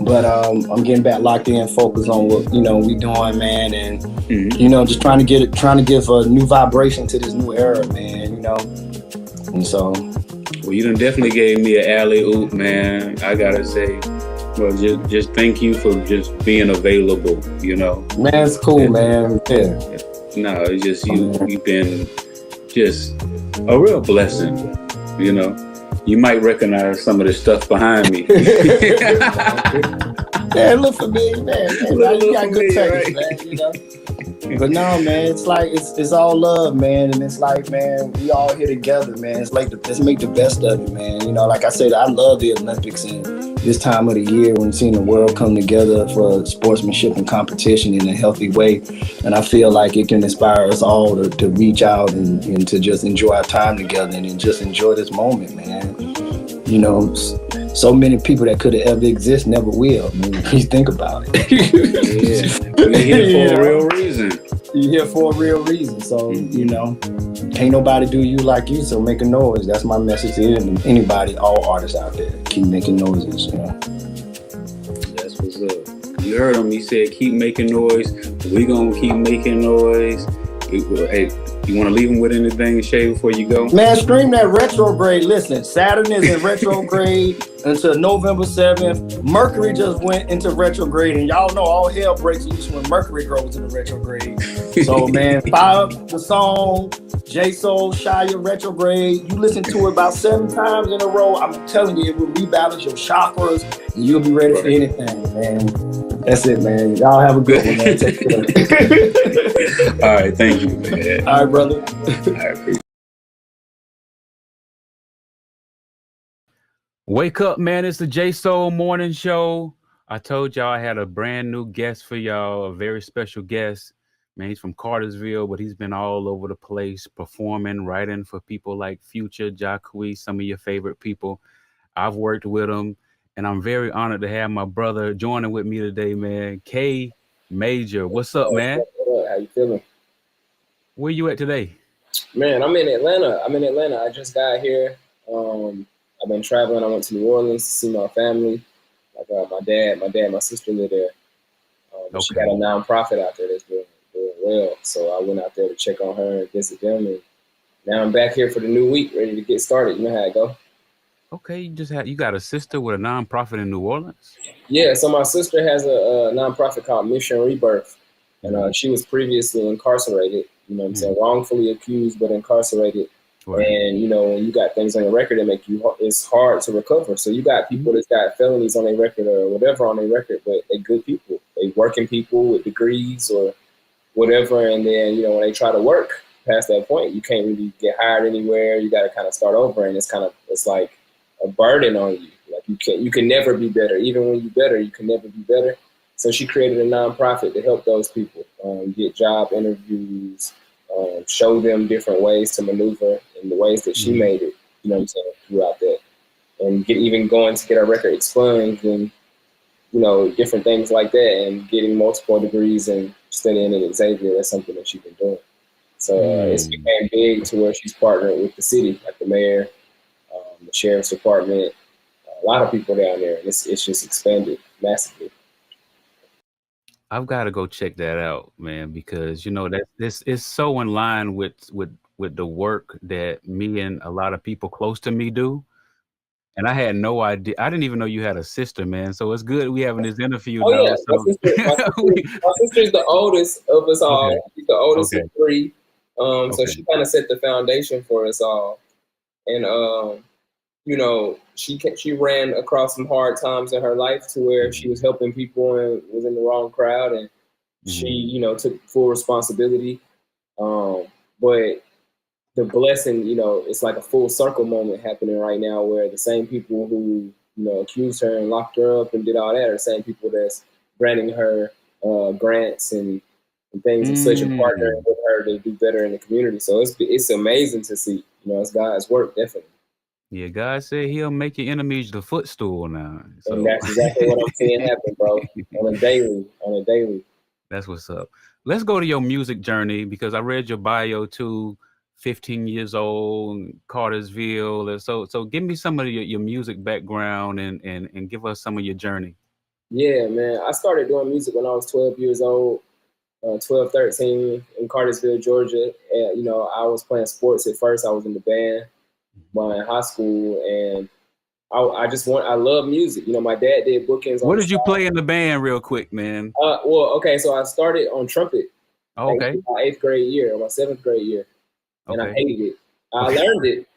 But I'm getting back locked in, focused on what, you know, we doing, man, and you know, just trying to give a new vibration to this new era, man. You know, and so Well, you done definitely gave me an alley oop, man. I gotta say, well, just thank you for just being available. Man, it's cool, man. Yeah. No, it's just you've been just a real blessing. You might recognize some of the stuff behind me. Man, look for me, man. You got good taste, man. But no, man, it's like it's all love, man, and it's like, man, we all here together, man. It's like let's make the best of it, man. Like I said, I love the Olympics and this time of the year when seeing the world come together for sportsmanship and competition in a healthy way, and I feel like it can inspire us all to reach out and to just enjoy our time together and just enjoy this moment, man. So many people that could have ever exist never will. I mean, you think about it. Yeah, we're here for a real reason. You're here for a real reason. So, can't nobody do you like you, so make a noise. That's my message to anybody, all artists out there. Keep making noises, That's what's up. You heard him. He said, keep making noise. We gonna keep making noise. Hey, you want to leave him with anything, Shay, before you go? Man, stream that retrograde. Listen, Saturn is in retrograde until November 7th. Mercury just went into retrograde, and y'all know all hell breaks loose when Mercury goes into retrograde. So, man, fire up the song, J Soul, Shia Retrograde. You listen to it about 7 times in a row. I'm telling you, it will rebalance your chakras, and you'll be ready for anything, man. That's it, man. Y'all have a good one, man. Take care. All right, thank you, man. All right, brother. All right, wake up, man. It's the J Soul Morning Show. I told y'all I had a brand new guest for y'all, a very special guest. Man, he's from Cartersville, but he's been all over the place performing, writing for people like Future, Jacquees, some of your favorite people. I've worked with him, and I'm very honored to have my brother joining with me today, man. K Major. What's up, man? How you feeling? Where you at today? Man, I'm in Atlanta. I just got here. I've been traveling. I went to New Orleans to see my family. I got my dad, my sister live there. She got a nonprofit out there that's doing well. So I went out there to check on her and visit them. And now I'm back here for the new week, ready to get started. You know how it go. Okay, you got a sister with a nonprofit in New Orleans? Yeah, so my sister has a nonprofit called Mission Rebirth. And she was previously incarcerated, I'm saying, wrongfully accused but incarcerated. Right. And, when you got things on your record that it's hard to recover. So you got people that's got felonies on their record or whatever on their record, but they're good people. They working people with degrees or whatever. And then, when they try to work past that point, you can't really get hired anywhere. You got to kind of start over. And it's like a burden on you. Like you can never be better. Even when you're better, you can never be better. So she created a nonprofit to help those people get job interviews, show them different ways to maneuver in the ways that she made it, throughout that. And even going to get her record expunged and, different things like that, and getting multiple degrees and studying at Xavier. That's something that she's been doing. So it's became big to where she's partnered with the city, like the mayor, the sheriff's department, a lot of people down there. And it's just expanded massively. I've got to go check that out, man, because that this is so in line with the work that me and a lot of people close to me do. And I had no idea. I didn't even know you had a sister, man. So it's good we having this interview. Oh, yeah. My sister's the oldest of us all. Okay. She's the oldest of 3. So she kind of set the foundation for us all. And she ran across some hard times in her life to where she was helping people and was in the wrong crowd, and she, took full responsibility. But the blessing, it's like a full circle moment happening right now where the same people who, accused her and locked her up and did all that are the same people that's granting her grants and things and such, and partnering with her to do better in the community. So it's amazing to see, it's God's work, definitely. Yeah, God said he'll make your enemies the footstool now. So. And that's exactly what I'm seeing happen, bro. On a daily. That's what's up. Let's go to your music journey, because I read your bio too, 15 years old, Cartersville. So give me some of your music background and give us some of your journey. Yeah, man. I started doing music when I was 12 years old, 12, 13 in Cartersville, Georgia. And, I was playing sports at first. I was in the band. while in high school, and I love music. You know, my dad did bookings. What did you play in the band, real quick, man? Well, okay, so I started on trumpet. Okay. My 8th grade year, or my 7th grade year, and I hated it. I learned it.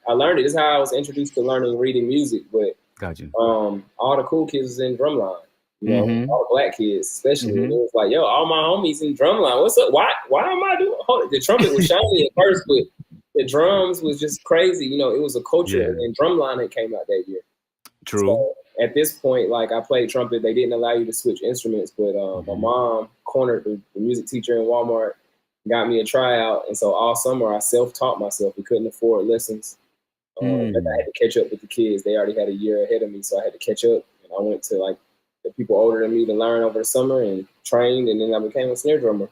This is how I was introduced to learning reading music. But gotcha. All the cool kids was in drumline. You know, all the black kids, especially. And it was like, yo, all my homies in drumline. What's up? Why am I doing? The trumpet was shiny at first, but the drums was just crazy. You know, it was a culture, and drumline that came out that year. True. So at this point, like, I played trumpet. They didn't allow you to switch instruments, but my mom cornered the music teacher in Walmart, got me a tryout, and so all summer I self-taught myself. We couldn't afford lessons. I had to catch up with the kids. They already had a year ahead of me, so I had to catch up. And I went to like the people older than me to learn over the summer and trained, and then I became a snare drummer.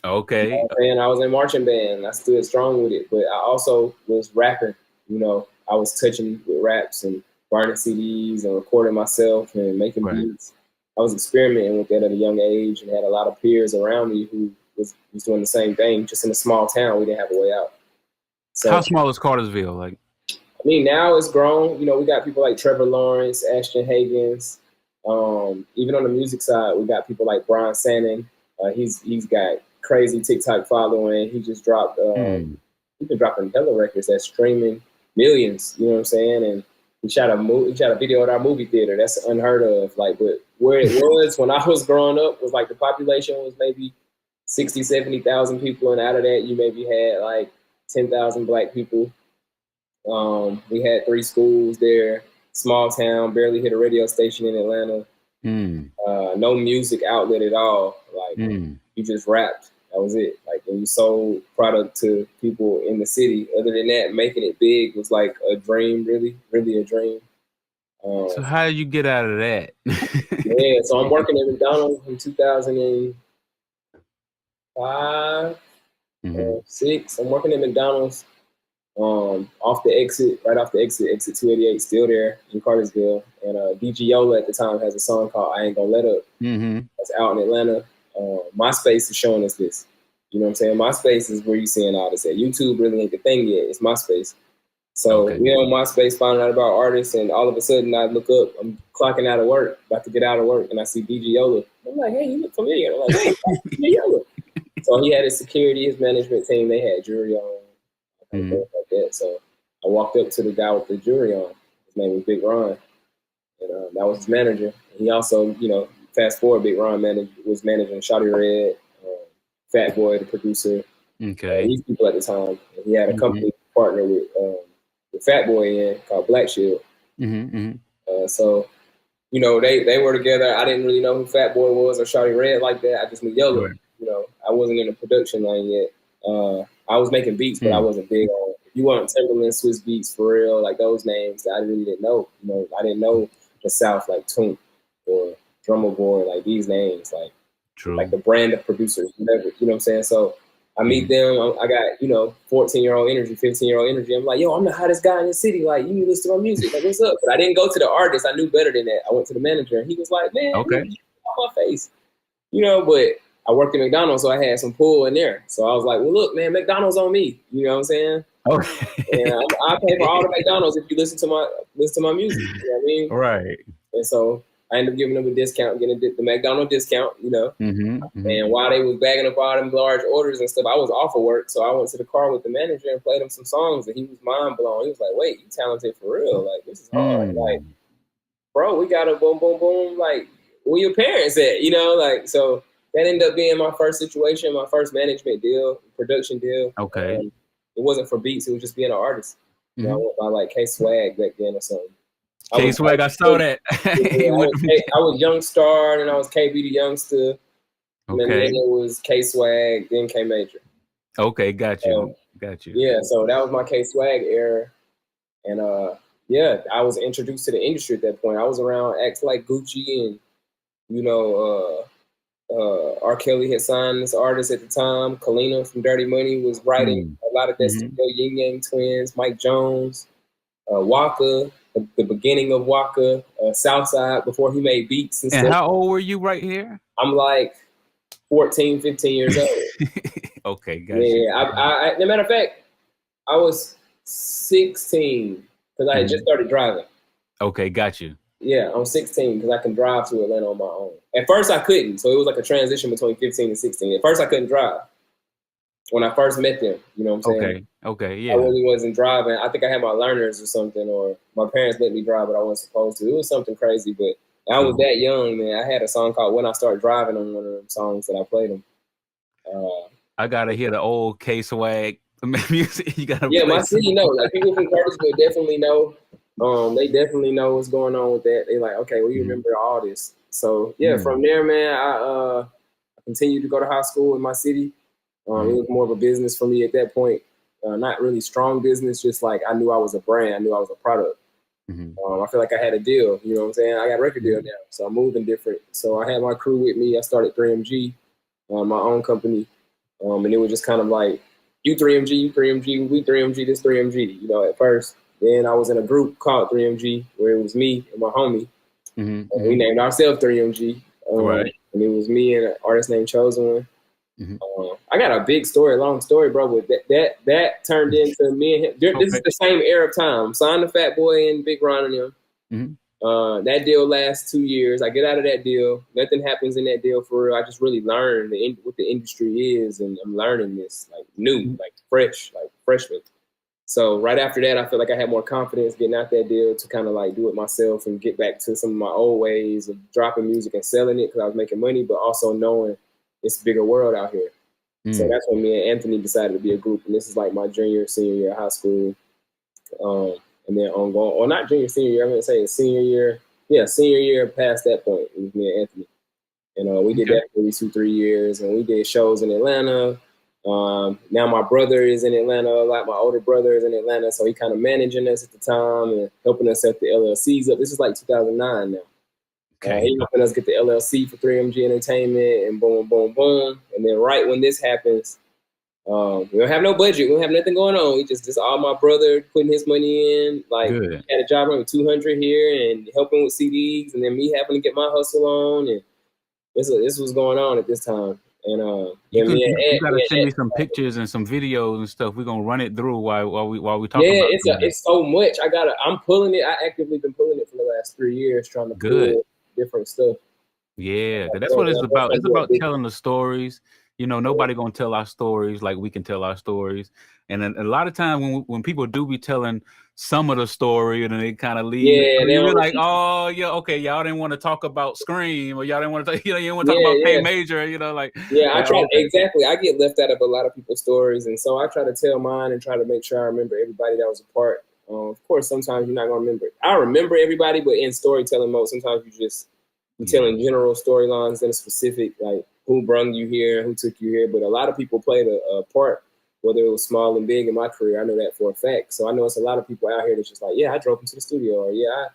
Okay. You know, and I was in marching band, and I stood strong with it. But I also was rapping. You know, I was touching with raps and burning CDs and recording myself and making beats. I was experimenting with that at a young age, and had a lot of peers around me who was doing the same thing. Just in a small town, we didn't have a way out. So, how small is Cartersville? Like, I mean, now it's grown. You know, we got people like Trevor Lawrence, Ashton Hagens. Even on the music side, we got people like Brian Sannon. He's got crazy TikTok following. He just dropped. He's been dropping hella records that's streaming millions. You know what I'm saying? And he shot a video at our movie theater. That's unheard of. Like, but where it was when I was growing up was like the population was maybe 60, 70,000 people, and out of that you maybe had like 10,000 black people. We had 3 schools there, small town, barely hit a radio station in Atlanta. No music outlet at all. Like, you just rapped. That was it. Like, when you sold product to people in the city. Other than that, making it big was like a dream, really a dream. So how did you get out of that? Yeah, so I'm working at McDonald's in 2005, 6. I'm working at McDonald's. Right off the exit, exit 288, still there in Cartersville. And DG Yola at the time has a song called I Ain't Gonna Let Up. That's out in Atlanta. MySpace is showing us this. You know what I'm saying? MySpace is where you're seeing all this at. YouTube really ain't the thing yet. It's MySpace. So we're on MySpace finding out about artists, and all of a sudden I look up, I'm clocking out of work, about to get out of work, and I see DG Yola. I'm like, hey, you look familiar. I'm like, hey, DG Yola. So he had his security, his management team, they had jewelry on. Like that. So I walked up to the guy with the jewelry on. His name was Big Ron, and that was his manager. And he also, you know, fast forward, Big Ron was managing Shawty Red, Fat Boy, the producer. These people at the time. And he had a company partner with Fat Boy in called Black Shield. So, you know, they were together. I didn't really know who Fat Boy was or Shawty Red like that. I just knew Yellow. You know, I wasn't in the production line yet. I was making beats, but I wasn't big on it. If you want Timberland, Swiss Beats, For Real, like those names, I really didn't know. You know, I didn't know the South, like Toonk or Drummer Boy, like these names, like like the brand of producers, whatever. You know what I'm saying? So I meet them. I got, you know, 14-year-old energy, 15-year-old energy. I'm like, yo, I'm the hottest guy in the city. Like, you need to listen to my music. Like, what's up? But I didn't go to the artist. I knew better than that. I went to the manager, and he was like, man, you off my face. You know, but I worked at McDonald's, so I had some pull in there. So I was like, well, look, man, McDonald's on me. You know what I'm saying? Okay. And I pay for all the McDonald's if you listen to my music. You know what I mean? Right. And so I ended up giving them a discount, getting the McDonald's discount, you know. And while they was bagging up all them large orders and stuff, I was off of work. So I went to the car with the manager and played him some songs, and he was mind blown. He was like, wait, you talented for real. Like, this is hard. Like, bro, we got a boom, boom, boom. Like, where your parents at? You know, like, so that ended up being my first situation, my first management deal, production deal. Okay. It wasn't for beats. It was just being an artist. You know, I went by like K-Swag back then or something. K-Swag, I saw that. I was Young Star, and I was KB the Youngster. And then it was K-Swag, then K-Major. Okay, got you. Yeah, so that was my K-Swag era. And I was introduced to the industry at that point. I was around acts like Gucci, and, you know, R. Kelly had signed this artist at the time. Kalina from Dirty Money was writing a lot of that stuff. Yin Yang Twins, Mike Jones, Waka, the beginning of Waka, Southside before he made beats and stuff. And how old were you right here? I'm like 14, 15 years old. Okay, gotcha. Yeah, as a matter of fact, I was 16 because I had just started driving. Okay, got you. Yeah, I'm 16 because I can drive to Atlanta on my own. At first, I couldn't, so it was like a transition between 15 and 16. At first, I couldn't drive when I first met them. You know what I'm saying? Okay, yeah. I really wasn't driving. I think I had my learners or something, or my parents let me drive, but I wasn't supposed to. It was something crazy, but I was that young, man. I had a song called "When I Start Driving" on one of them songs that I played them. I gotta hear the old K-Swag music. You gotta my city know. Like people from Cartersville definitely know. They definitely know what's going on with that. They like, okay, we remember all this. So yeah, from there, man, I continued to go to high school in my city. It was more of a business for me at that point. Not really strong business, just like I knew I was a brand. I knew I was a product. I feel like I had a deal. You know what I'm saying? I got a record deal now, so I'm moving different. So I had my crew with me. I started 3MG, my own company. And it was just kind of like, you 3MG, you 3MG, we 3MG, this 3MG, you know, at first. Then I was in a group called 3MG where it was me and my homie. We named ourselves 3MG. Right. And it was me and an artist named Chosen One. I got a big story, long story, bro. With that turned into me and him. This is the same era of time. Signed the Fat Boy and Big Ron and them. That deal lasts 2 years. I get out of that deal. Nothing happens in that deal for real. I just really learned what the industry is, and I'm learning this like new, like fresh, like freshman. So right after that, I feel like I had more confidence getting out that deal to kind of like do it myself and get back to some of my old ways of dropping music and selling it because I was making money, but also knowing it's a bigger world out here. So that's when me and Anthony decided to be a group, and this is like my senior year of high school. And then ongoing, or not junior, senior year, I'm going to say senior year. Yeah, senior year past that point, it was me and Anthony. And we did that for 2-3 years, and we did shows in Atlanta. Now my brother is in Atlanta a lot. My older brother is in Atlanta, so he kind of managing us at the time and helping us set the LLCs up. This is like 2009 now. He helping us get the LLC for 3MG Entertainment, and boom, boom, boom. And then right when this happens, we don't have no budget. We don't have nothing going on. We just all my brother putting his money in. Like, had a job running 200 here and helping with CDs, and then me having to get my hustle on. And this was going on at this time. And you gotta send me some pictures and some videos and stuff. We're gonna run it through while we talk about it. It's so much. I'm pulling it. I actively been pulling it for the last 3 years, trying to pull different stuff. Yeah, that's what it's about. It's about telling the stories. You know, nobody gonna tell our stories like we can tell our stories. And then a lot of time when people do be telling some of the story and then they kind of leave, you're like, oh yeah, okay, y'all didn't want to talk about Scream, or y'all didn't want to, you didn't want to talk about K Major, you know, like. I try exactly. I get left out of a lot of people's stories, and so I try to tell mine and try to make sure I remember everybody that was a part. Of course, sometimes you're not gonna remember. I remember everybody, but in storytelling mode, sometimes you're telling general storylines than a specific, like who brung you here, who took you here. But a lot of people played a part, whether it was small and big in my career. I know that for a fact. So I know it's a lot of people out here that's just like, yeah, I drove into the studio, or yeah, I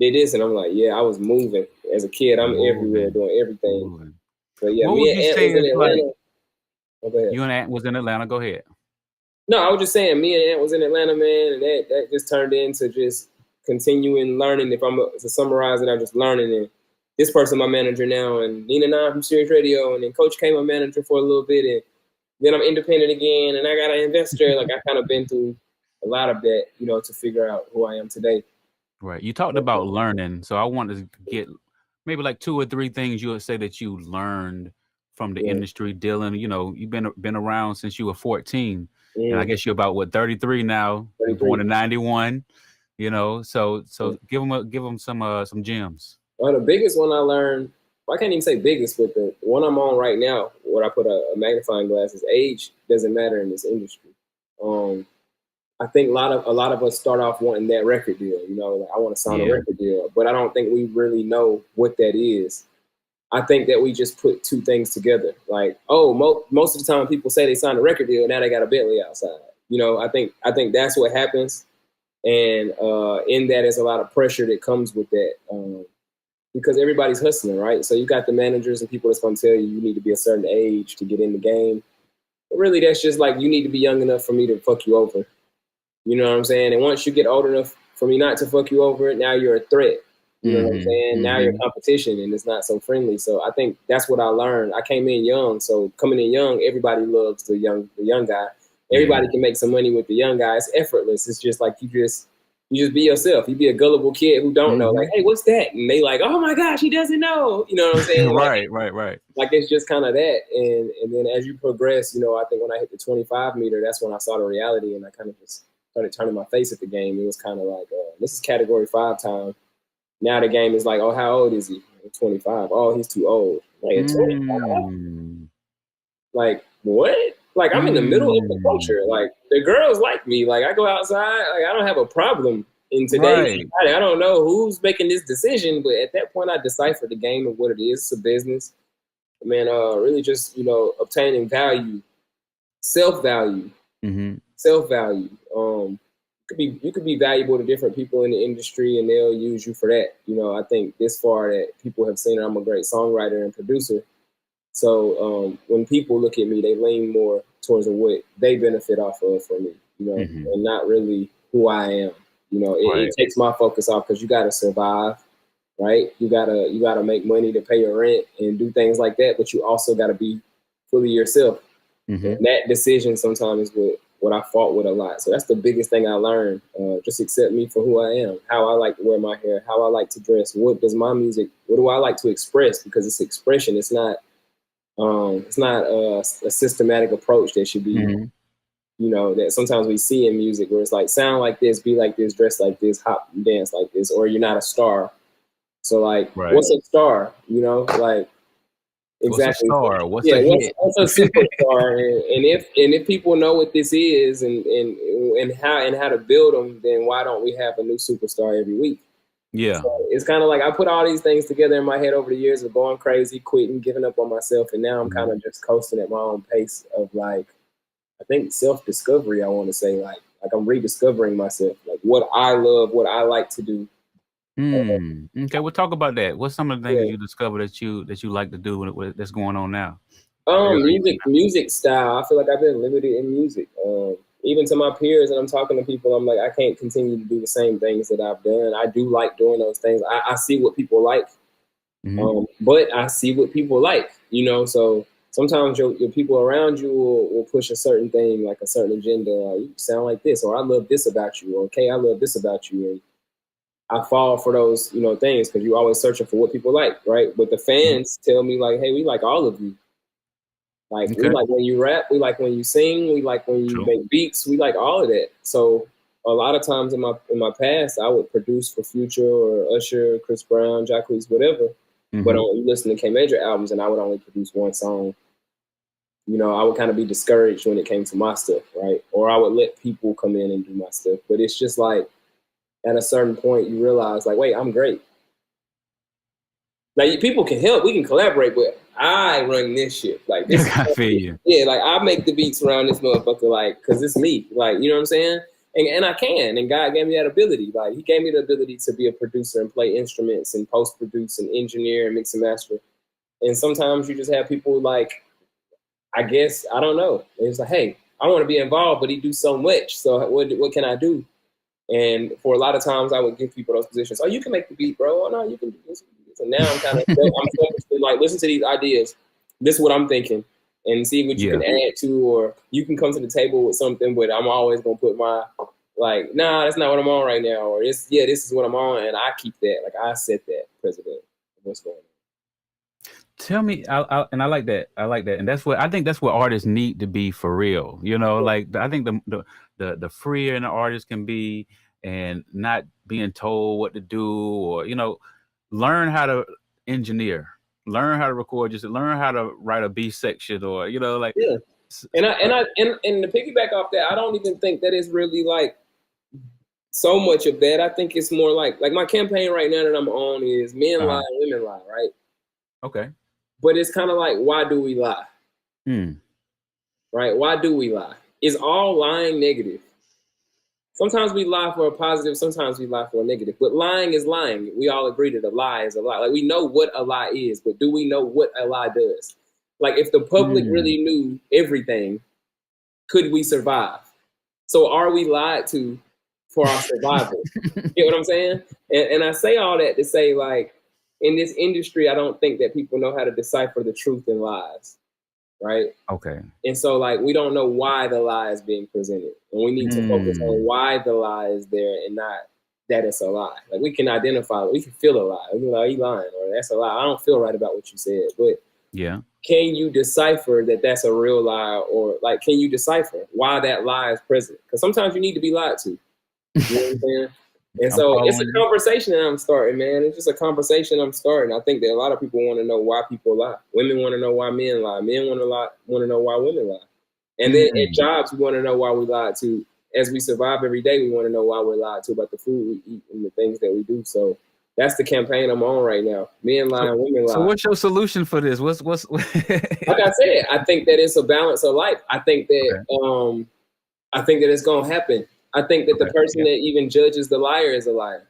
did this. And I'm like, yeah, I was moving. As a kid, I'm everywhere doing everything. But yeah, me and Ant was in Atlanta. Go ahead. You and Ant was in Atlanta. Go ahead. No, I was just saying, me and Ant was in Atlanta, man, and that just turned into just continuing learning. If I'm to summarize it, I'm just learning. And this person, my manager now, and Nina Nine from Sirius Radio, and then Coach K, my manager for a little bit, and then I'm independent again, and I got an investor. Like, I kind of been through a lot of that, you know, to figure out who I am today. Right. You talked about learning, so I wanted to get maybe like 2 or 3 things you would say that you learned from the industry dealing. You know, you've been around since you were 14, and I guess you're about 33 now. 33. You're born in 91. You know, so give them some gems. Well, the biggest one I learned, I can't even say biggest, but the one I'm on right now, what I put a magnifying glass is age doesn't matter in this industry. I think a lot of us start off wanting that record deal. You know, like, I want to sign a record deal, but I don't think we really know what that is. I think that we just put 2 things together. Like, most of the time people say they signed a record deal, now they got a Bentley outside. You know, I think that's what happens, and in that is a lot of pressure that comes with that. Because everybody's hustling, right? So you got the managers and people that's going to tell you need to be a certain age to get in the game. But really, that's just like, you need to be young enough for me to fuck you over. You know what I'm saying? And once you get old enough for me not to fuck you over, now you're a threat. You know what I'm saying? Now you're competition, and it's not so friendly. So I think that's what I learned. I came in young. So coming in young, everybody loves the young guy. Everybody can make some money with the young guys. Effortless. It's just like you just be yourself. You be a gullible kid who don't know, like, hey, what's that? And they like, oh my gosh, he doesn't know. You know what I'm saying? Right. Like it's just kind of that. And then as you progress, you know, I think when I hit the 25 meter, that's when I saw the reality, and I kind of just started turning my face at the game. It was kind of like, this is category 5 time. Now the game is like, oh, how old is he? 25. Oh, he's too old. Like at 25. Like what? Like I'm in the middle of the culture. Like the girls like me. Like I go outside. Like I don't have a problem in today's society. I don't know who's making this decision, but at that point I deciphered the game of what it is. It's a business. Man, really just, you know, obtaining value, self-value. Self-value. You could be valuable to different people in the industry, and they'll use you for that. You know, I think this far that people have seen that I'm a great songwriter and producer. So when people look at me, they lean more towards what they benefit off of from me, you know, and not really who I am. You know, it takes my focus off, because you got to survive, right? You gotta make money to pay your rent and do things like that, but you also got to be fully yourself. And that decision sometimes is what I fought with a lot. So that's the biggest thing I learned. Just accept me for who I am, how I like to wear my hair, how I like to dress. What do I like to express? Because it's expression. It's not a systematic approach that should be, you know, that sometimes we see in music where it's like, sound like this, be like this, dress like this, hop and dance like this, or you're not a star. So like, what's a star? You know, like, exactly. What's a hit? What's a superstar? and if people know what this is and how to build them, then why don't we have a new superstar every week? Yeah. So it's kind of like I put all these things together in my head over the years of going crazy, quitting, giving up on myself, and now I'm kind of just coasting at my own pace of, like, I think self-discovery. I want to say like I'm rediscovering myself, like what I love, what I like to do. Okay, we'll talk about that. What's some of the things you discover that you like to do that's going on now? Music style. I feel like I've been limited in music. Even to my peers, and I'm talking to people, I'm like, I can't continue to do the same things that I've done. I do like doing those things. I see what people like, but I see what people like, you know. So sometimes your people around you will push a certain thing, like a certain agenda. You sound like this, or I love this about you, or okay, I love this about you, and I fall for those, you know, things, because you're always searching for what people like, right? But the fans tell me like, hey, we like all of you. Like we like when you rap, we like when you sing, we like when you make beats, we like all of that. So a lot of times in my past, I would produce for Future or Usher, Chris Brown, Jacquees, whatever. But you listen to K Major albums, and I would only produce one song. You know, I would kind of be discouraged when it came to my stuff, right? Or I would let people come in and do my stuff. But it's just like, at a certain point, you realize, like, wait, I'm great. Like, people can help, we can collaborate, but I run this shit. Like, this I feel you. Yeah, like, I make the beats around this motherfucker, like, because it's me. Like, you know what I'm saying? And I can, and God gave me that ability. Like, he gave me the ability to be a producer and play instruments and post-produce and engineer and mix and master. And sometimes you just have people like, I guess, I don't know. It's like, hey, I want to be involved, but he do so much. So what can I do? And for a lot of times I would give people those positions. Oh, you can make the beat, bro. Oh, no, you can do this. And now I'm kind of, I'm focused to, like, listen to these ideas. This is what I'm thinking, and see what you can add to, or you can come to the table with something, but I'm always going to put my, like, nah, that's not what I'm on right now. Or this is what I'm on. And I keep that. Like, I set that precedent. What's going on? Tell me, and I like that. And I think that's what artists need to be for real. You know, like, I think the freer an artist can be, and not being told what to do, or, you know, learn how to engineer, learn how to record, just learn how to write a B section, or, you know, like. Yeah. And to piggyback off that, I don't even think that is really like so much of that. I think it's more like my campaign right now that I'm on is men lie, women lie, right? Okay. But it's kind of like, why do we lie? Right? Why do we lie? Is all lying negative? Sometimes we lie for a positive, sometimes we lie for a negative. But lying is lying. We all agree that a lie is a lie. Like, we know what a lie is, but do we know what a lie does? Like, if the public really knew everything, could we survive? So are we lied to for our survival? You know what I'm saying? And I say all that to say, like, in this industry, I don't think that people know how to decipher the truth and lies. right? Okay. And so like we don't know why the lie is being presented, and we need to focus on why the lie is there and not that it's a lie. Like we can identify, we can feel a lie. We can be like, you lying, or that's a lie. I don't feel right about what you said, but Yeah. can you decipher that that's a real lie, or like can you decipher why that lie is present? Because sometimes you need to be lied to. You know what I'm saying? And I'm so it's following a you. conversation that I'm starting, man. It's just a conversation I'm starting. I think that a lot of people want to know why people lie. Women want to know why men lie. Men want to know why women lie. And then at jobs, we want to know why we lied to. As we survive every day, we want to know why we're lied to about the food we eat and the things that we do. So that's the campaign I'm on right now. Men lie, women lie. So what's your solution for this? What's Like I said, I think that it's a balance of life. I think that I think that it's gonna happen. I think that the person that even judges the liar is a liar.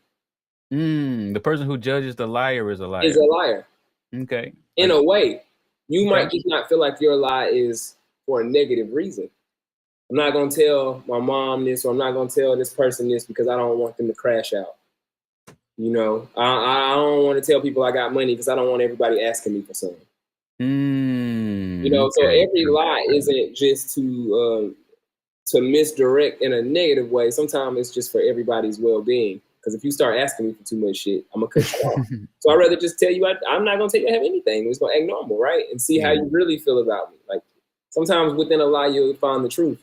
The person who judges the liar is a liar. Is a liar. Okay. In a way, you might just not feel like your lie is for a negative reason. I'm not gonna tell my mom this, or I'm not gonna tell this person this because I don't want them to crash out. You know, I don't want to tell people I got money because I don't want everybody asking me for something. You know, so every lie isn't just to misdirect in a negative way. Sometimes it's just for everybody's well-being. Because if you start asking me for too much shit, I'm gonna cut you off. So I'd rather just tell you I'm not gonna tell you I have anything. I'm just gonna act normal, right? And see how you really feel about me. Like sometimes within a lie you'll find the truth.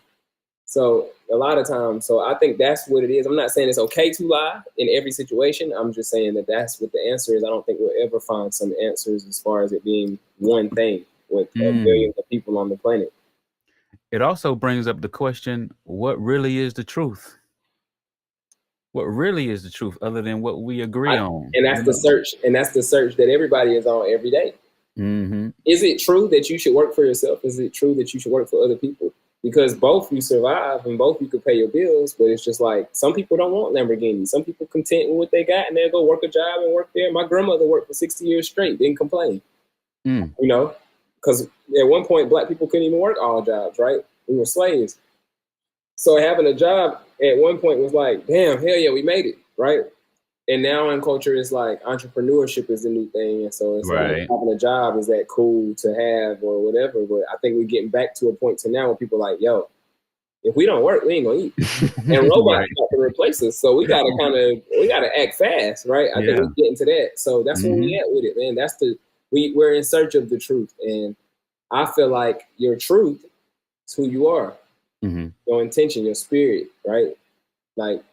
So a lot of times, so I think that's what it is. I'm not saying it's okay to lie in every situation. I'm just saying that that's what the answer is. I don't think we'll ever find some answers as far as it being one thing with billions of people on the planet. It also brings up the question, what really is the truth? What really is the truth other than what we agree on? And that's the search. And that's the search that everybody is on every day. Is it true that you should work for yourself? Is it true that you should work for other people? Because both you survive and both you could pay your bills, but it's just like some people don't want Lamborghinis. Some people content with what they got and they'll go work a job and work there. My grandmother worked for 60 years straight, didn't complain. You know, because at one point black people couldn't even work all jobs, right? We were slaves. So having a job at one point was like, damn, hell yeah, we made it, right? And now in culture, it's like entrepreneurship is the new thing. And so it's like having a job is that cool to have or whatever. But I think we're getting back to a point to now where people are like, yo, if we don't work, we ain't gonna eat. And robots got to replace us. So we gotta act fast, right? I think we're getting to that. So that's where we at with it, man. We're in search of the truth. And I feel like your truth is who you are. Your intention, your spirit, right? Like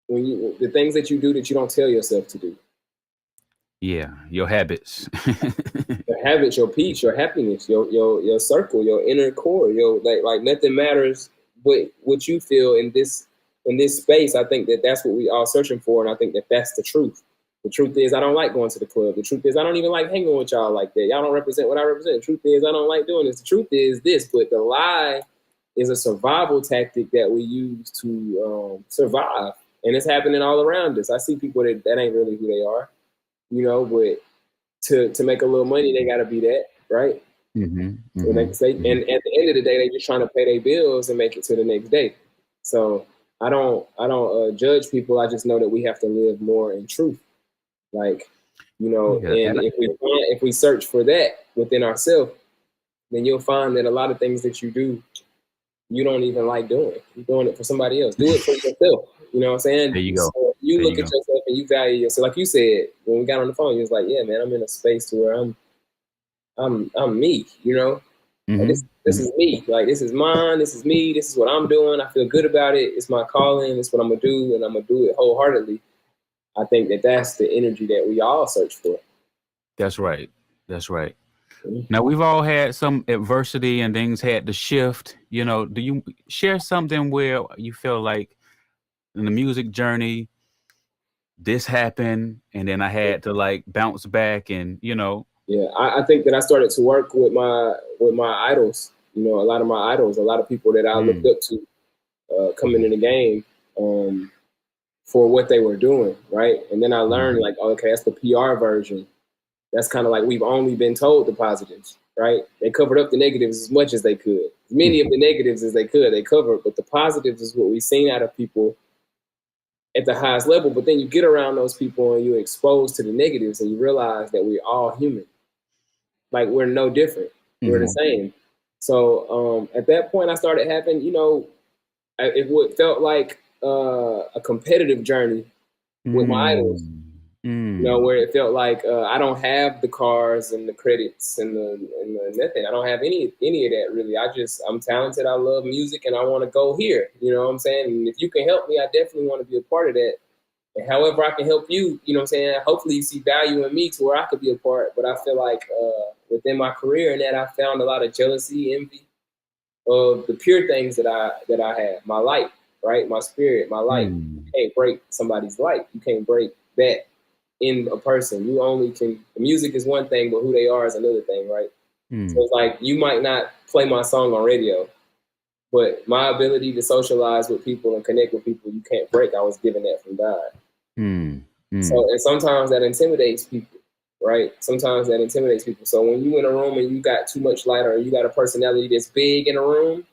the things that you do that you don't tell yourself to do. Yeah, your habits. Your habits, your peace, your happiness, your circle, your inner core, your like nothing matters but what you feel in this space. I think that's what we all searching for, and I think that's the truth. The truth is I don't like going to the club. The truth is I don't even like hanging with y'all like that. Y'all don't represent what I represent. The truth is I don't like doing this. The truth is this, but the lie is a survival tactic that we use to survive. And it's happening all around us. I see people that ain't really who they are, you know, but to make a little money, they got to be that, right? And at the end of the day, they just trying to pay their bills and make it to the next day. So I don't judge people. I just know that we have to live more in truth. Like, you know, and if we search for that within ourselves, then you'll find that a lot of things that you do, you don't even like doing. You're doing it for somebody else. Do it for yourself. You know what I'm saying? There you go. So you look at yourself and you value yourself. Like you said, when we got on the phone, you was like, yeah, man, I'm in a space to where I'm me, you know? Like this is me. Like this is mine, this is me, this is what I'm doing. I feel good about it. It's my calling, it's what I'm gonna do, and I'm gonna do it wholeheartedly. I think that's the energy that we all search for. That's right. That's right. Now, we've all had some adversity and things had to shift. You know, do you share something where you feel like in the music journey, this happened and then I had to like bounce back and, you know? Yeah, I think that I started to work with my idols. You know, a lot of my idols, a lot of people that I looked up to coming in the game for what they were doing, right? And then I learned like, okay, that's the PR version. That's kind of like we've only been told the positives, right? They covered up the negatives as much as they could. As many of the negatives as they could, they covered, but the positives is what we've seen out of people at the highest level. But then you get around those people and you're exposed to the negatives and you realize that we're all human. Like we're no different. We're the same. So at that point, I started having, it felt like a competitive journey with my idols. Where it felt like I don't have the cars and the credits and the nothing. I don't have any of that really. I'm talented. I love music, and I want to go here. You know what I'm saying? And if you can help me, I definitely want to be a part of that. And however I can help you, you know what I'm saying? Hopefully you see value in me to where I could be a part. But I feel like within my career and that I found a lot of jealousy, envy of the pure things that I have. My light, right? My spirit, my light. You can't break somebody's light. You can't break that in a person. You only can, music is one thing, but who they are is another thing, right? So it's like, you might not play my song on radio, but my ability to socialize with people and connect with people, you can't break. I was given that from God. So, and sometimes that intimidates people, right? Sometimes that intimidates people. So when you in a room and you got too much light, or you got a personality that's big in a room,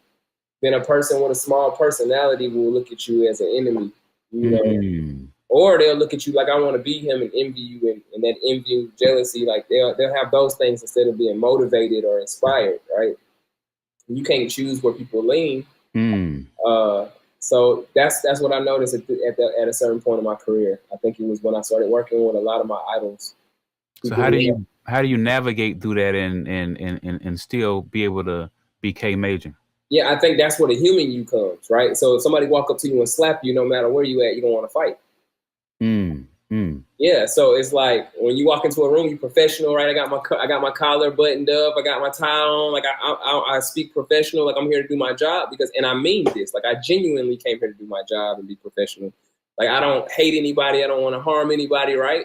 then a person with a small personality will look at you as an enemy, you know? Or they'll look at you like, I want to be him, and envy you, and that envy, jealousy, like they'll have those things instead of being motivated or inspired, right? You can't choose where people lean. So that's what I noticed at a certain point in my career. I think it was when I started working with a lot of my idols. So how do you navigate through that and still be able to be K Major? Yeah, I think that's where the human you comes, right? So if somebody walk up to you and slap you, no matter where you at, you don't want to fight. Yeah, so it's like when you walk into a room, you professional, right? I got my collar buttoned up, I got my tie on, like I speak professional, like I'm here to do my job, and I mean this, like I genuinely came here to do my job and be professional. Like I don't hate anybody, I don't want to harm anybody, right?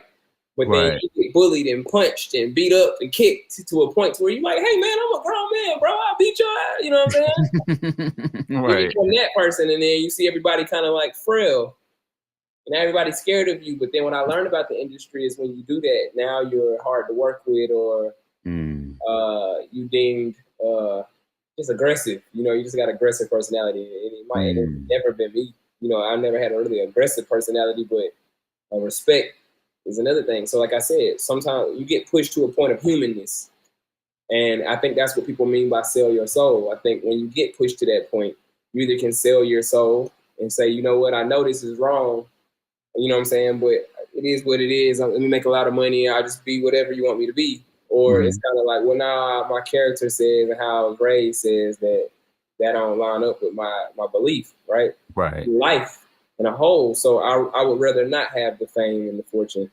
But then you get bullied and punched and beat up and kicked to a point where you're like, hey man, I'm a grown man, bro, I'll beat your ass, you know what I'm saying? You become that person, and then you see everybody kind of like frail. And everybody's scared of you. But then what I learned about the industry is when you do that, now you're hard to work with, or you deemed just aggressive. You know, you just got aggressive personality. It might have never been me. You know, I've never had a really aggressive personality, but respect is another thing. So like I said, sometimes you get pushed to a point of humanness. And I think that's what people mean by sell your soul. I think when you get pushed to that point, you either can sell your soul and say, you know what, I know this is wrong. You know what I'm saying? But it is what it is. Let me make a lot of money. I'll just be whatever you want me to be. Or it's kind of like, well, now my character says and how I was raised says that don't line up with my belief, right? Right. Life in a whole. So I would rather not have the fame and the fortune.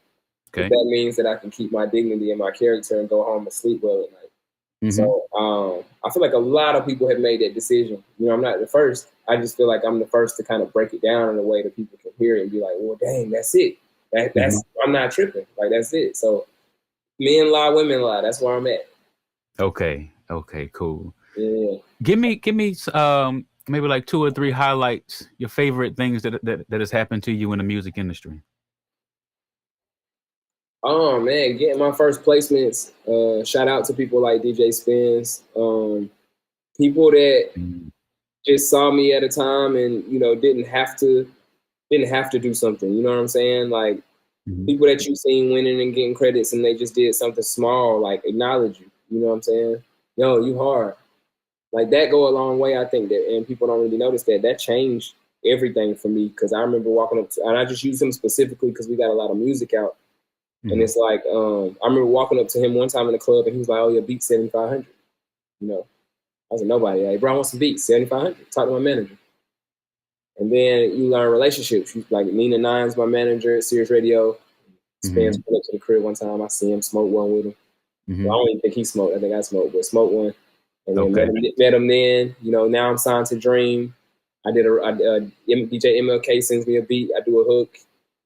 Okay. If that means that I can keep my dignity and my character and go home and sleep well at night. So I feel like a lot of people have made that decision. You know, I'm not the first. I just feel like I'm the first to kind of break it down in a way that people can hear it and be like, well, dang, that's it. That's I'm not tripping. Like, that's it. So men lie, women lie. That's where I'm at. Okay, cool. Yeah. Give me maybe like 2 or 3 highlights, your favorite things that has happened to you in the music industry. Oh man, getting my first placements. Shout out to people like DJ Spence. People that just saw me at a time and, you know, didn't have to do something. You know what I'm saying? Like people that you've seen winning and getting credits and they just did something small, like acknowledge you. You know what I'm saying? Yo, you hard. Like that go a long way, I think, that, and people don't really notice that changed everything for me. Cause I remember walking up to, and I just use him specifically because we got a lot of music out. And it's like, I remember walking up to him one time in the club and he was like, oh, your beat 7,500. You know, I was a nobody. Like, bro, I want some beats, 7,500. Talk to my manager. And then you learn relationships. Like Nina Nine's my manager at Sirius Radio. Spence went up to the crib one time. I see him, smoke one with him. Well, I don't even think he smoked. I think I smoked, but smoked one. And then met him then. You know, now I'm signed to Dream. DJ MLK sends me a beat. I do a hook.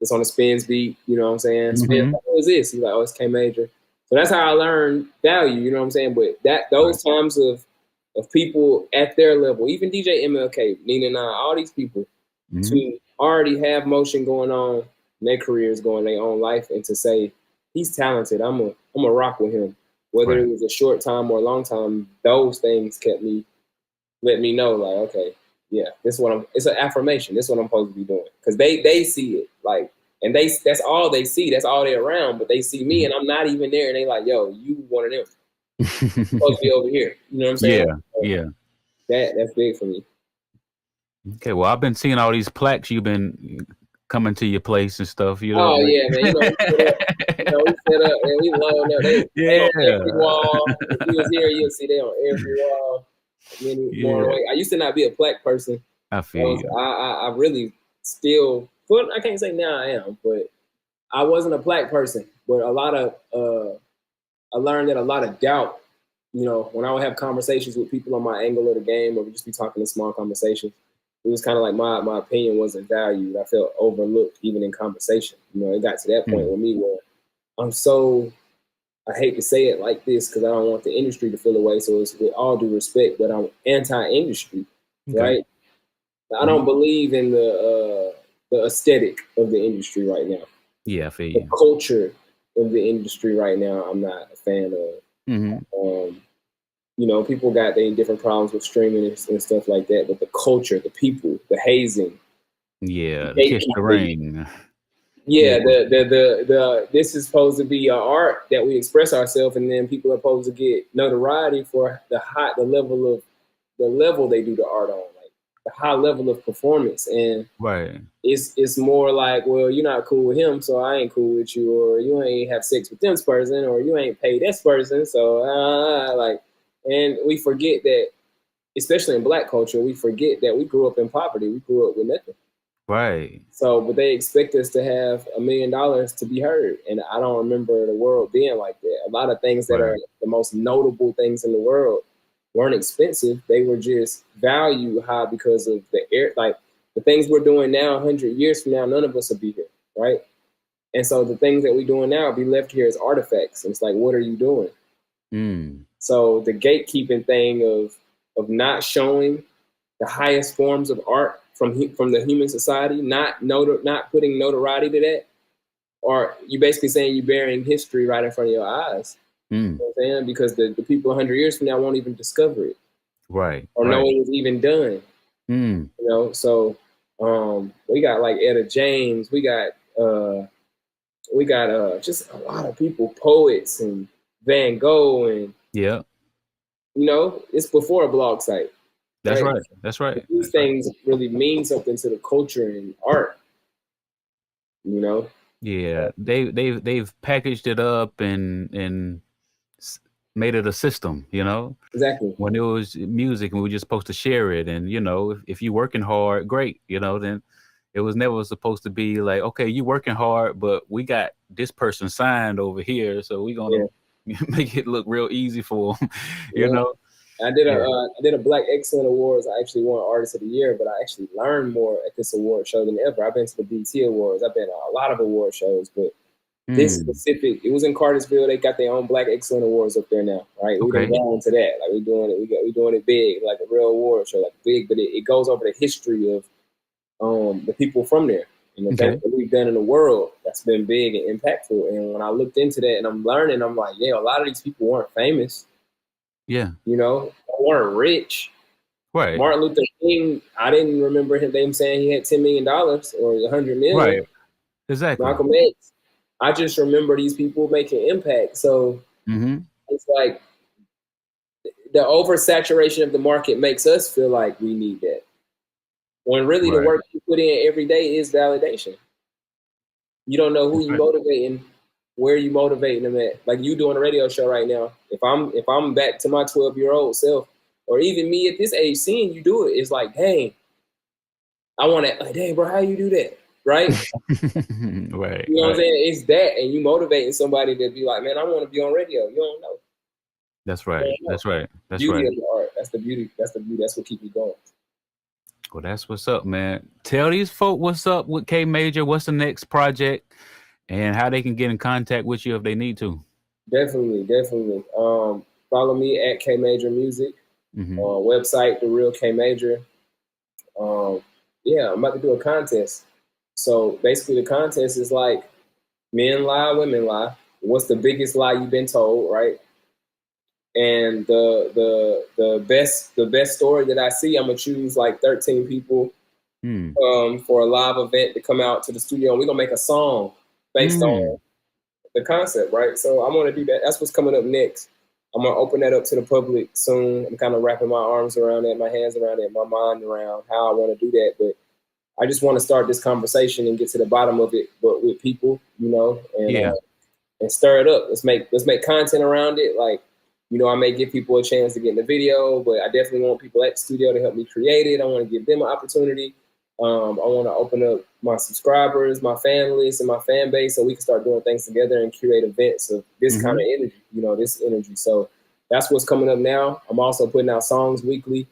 It's on the Spins beat, you know what I'm saying? Spins, what is this? He's like, oh, it's K Major. So that's how I learned value, you know what I'm saying? But those times of people at their level, even DJ MLK, Nina Nine, all these people, to already have motion going on, and their careers going their own life, and to say, he's talented, I'm a rock with him. Whether it was a short time or a long time, those things let me know, like, okay, yeah, it's an affirmation. This is what I'm supposed to be doing. Because they see it, like, and that's all they see. That's all they're around. But they see me and I'm not even there. And they like, yo, you one of them. Supposed to be over here. You know what I'm saying? Yeah. That's big for me. Okay, well, I've been seeing all these plaques. You've been coming to your place and stuff. Oh yeah, man. We set up and we load up. They on every wall. If you was here, you'll see they on every wall. Many more away. I used to not be a plaque person. I feel you. I really still. Well, I can't say now I am, but I wasn't a plaque person. But a lot of I learned that a lot of doubt. When I would have conversations with people on my angle of the game, or we just be talking in small conversations, it was kind of like my opinion wasn't valued. I felt overlooked even in conversation. It got to that point with me where I hate to say it like this because I don't want the industry to feel away. So it's with all due respect, but I'm anti-industry, right? I don't believe in the aesthetic of the industry right now. Yeah, I feel you. The culture of the industry right now, I'm not a fan of. People got their different problems with streaming and stuff like that, but the culture, the people, the hazing, the kiss the ring. This is supposed to be our art that we express ourselves, and then people are supposed to get notoriety for the level they do the art on, like the high level of performance. And it's more like, well, you're not cool with him, so I ain't cool with you, or you ain't have sex with this person, or you ain't paid this person, so and we forget that, especially in Black culture, we forget that we grew up in poverty. We grew up with nothing. Right. So, but they expect us to have $1 million to be heard. And I don't remember the world being like that. A lot of things that are the most notable things in the world weren't expensive. They were just value high because of the things we're doing now, 100 years from now, none of us will be here. Right. And so the things that we're doing now will be left here as artifacts. And it's like, what are you doing? So the gatekeeping thing of not showing the highest forms of art from the human society, not putting notoriety to that, or you basically saying you're burying history right in front of your eyes. You know what I'm saying? Because the people 100 years from now won't even discover it, or know it was even done. So we got like Etta James, we got just a lot of people, poets and Van Gogh, and it's before a blog site. That's right. That's right. These things really mean something to the culture and art. Yeah, they've packaged it up and made it a system. Exactly. When it was music and we were just supposed to share it, and if you're working hard, great. Then it was never supposed to be like, okay, you working hard, but we got this person signed over here, so we're gonna make it look real easy for them. I did a Black Excellent Awards. I actually won Artist of the Year, but I actually learned more at this award show than ever. I've been to the BT Awards. I've been to a lot of award shows, but this specific, it was in Cartersville. They got their own Black Excellent Awards up there now, right? We done gone into that. Like we're doing it. We're doing it big, like a real award show, like big. But it goes over the history of the people from there and the things that we've done in the world. That's been big and impactful. And when I looked into that and I'm learning, I'm like, a lot of these people weren't famous. Yeah. They weren't rich. Right. Martin Luther King, I didn't remember them saying he had $10 million or $100 million. Right. Exactly. Malcolm X. I just remember these people making impact. So it's like the oversaturation of the market makes us feel like we need that. When really the work you put in every day is validation. You don't know who you motivating, where you motivating them at. Like you doing a radio show right now. If I'm back to my 12-year-old self, or even me at this age, seeing you do it, it's like, dang, I want to, like, dang, bro, how you do that? Right? Right. You know what I'm saying? It's that, and you motivating somebody to be like, man, I want to be on radio. You don't know. That's right. That's right. That's beauty right. of the art. That's the beauty. That's the beauty. That's what keeps me going. Well, that's what's up, man. Tell these folk what's up with K Major. What's the next project, and how they can get in contact with you if they need to. Definitely. Follow me at K Major Music. Website The Real K Major. I'm about to do a contest. So basically, the contest is like men lie, women lie. What's the biggest lie you've been told, right? And the best story that I see, I'm gonna choose like 13 people for a live event to come out to the studio, and we're gonna make a song based on the concept, right? So I'm gonna do that. That's what's coming up next. I'm gonna open that up to the public soon. I'm kind of wrapping my arms around it, my hands around it, my mind around how I want to do that. But I just want to start this conversation and get to the bottom of it, but with people, and stir it up. Let's make content around it. Like, I may give people a chance to get in the video, but I definitely want people at the studio to help me create it. I want to give them an opportunity. I want to open up my subscribers, my families, and my fan base so we can start doing things together and curate events of this kind of energy, this energy. So that's what's coming up now. I'm also putting out songs weekly.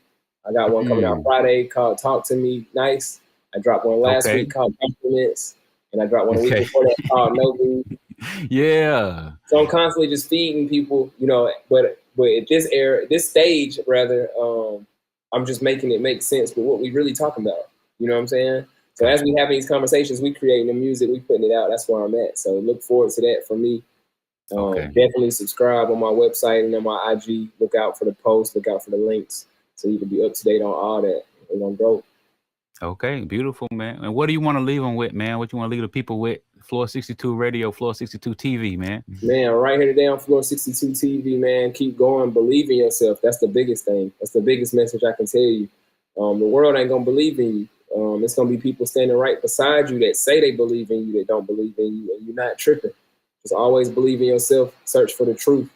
I got one coming out Friday called Talk to Me Nice. I dropped one last week called Compliments. And I dropped one a week before that called No Boo. Yeah. So I'm constantly just feeding people, but at this stage, rather, I'm just making it make sense with what we really talking about. You know what I'm saying? So as we having these conversations, we creating the music, we putting it out. That's where I'm at. So look forward to that for me. Definitely subscribe on my website and on my IG. Look out for the posts, look out for the links, so you can be up to date on all that. We're gonna go. Okay, beautiful, man. And what do you want to leave them with, man? What you want to leave the people with? Floor62 Radio, Floor62 TV, man. Man, right here today on Floor62 TV, man. Keep going. Believe in yourself. That's the biggest thing. That's the biggest message I can tell you. The world ain't going to believe in you. It's going to be people standing right beside you that say they believe in you, that don't believe in you, and you're not tripping. Just always believe in yourself. Search for the truth.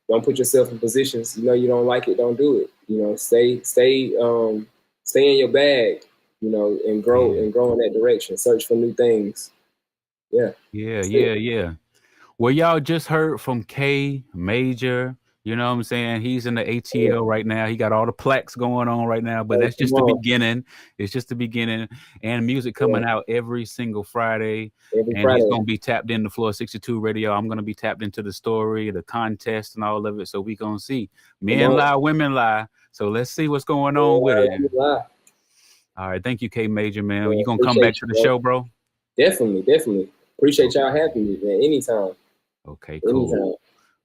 Don't put yourself in positions. You don't like it, don't do it. Stay in your bag, and grow in that direction. Search for new things. Yeah. Well, y'all just heard from K Major. You know what I'm saying? He's in the ATL right now. He got all the plaques going on right now, but that's just the beginning. It's just the beginning. And music coming out every single Friday. He's going to be tapped into Floor62 Radio. I'm going to be tapped into the story, the contest, and all of it. So we going to see. Men lie, women lie. So let's see what's going on with it. All right. Thank you, K Major, man. You going to come back to the show, bro? Definitely. Appreciate y'all having me, man. Anytime. Okay, cool. Anytime.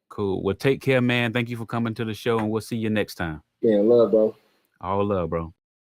Cool. Well, take care, man. Thank you for coming to the show, and we'll see you next time. Yeah, love, bro. All love, bro.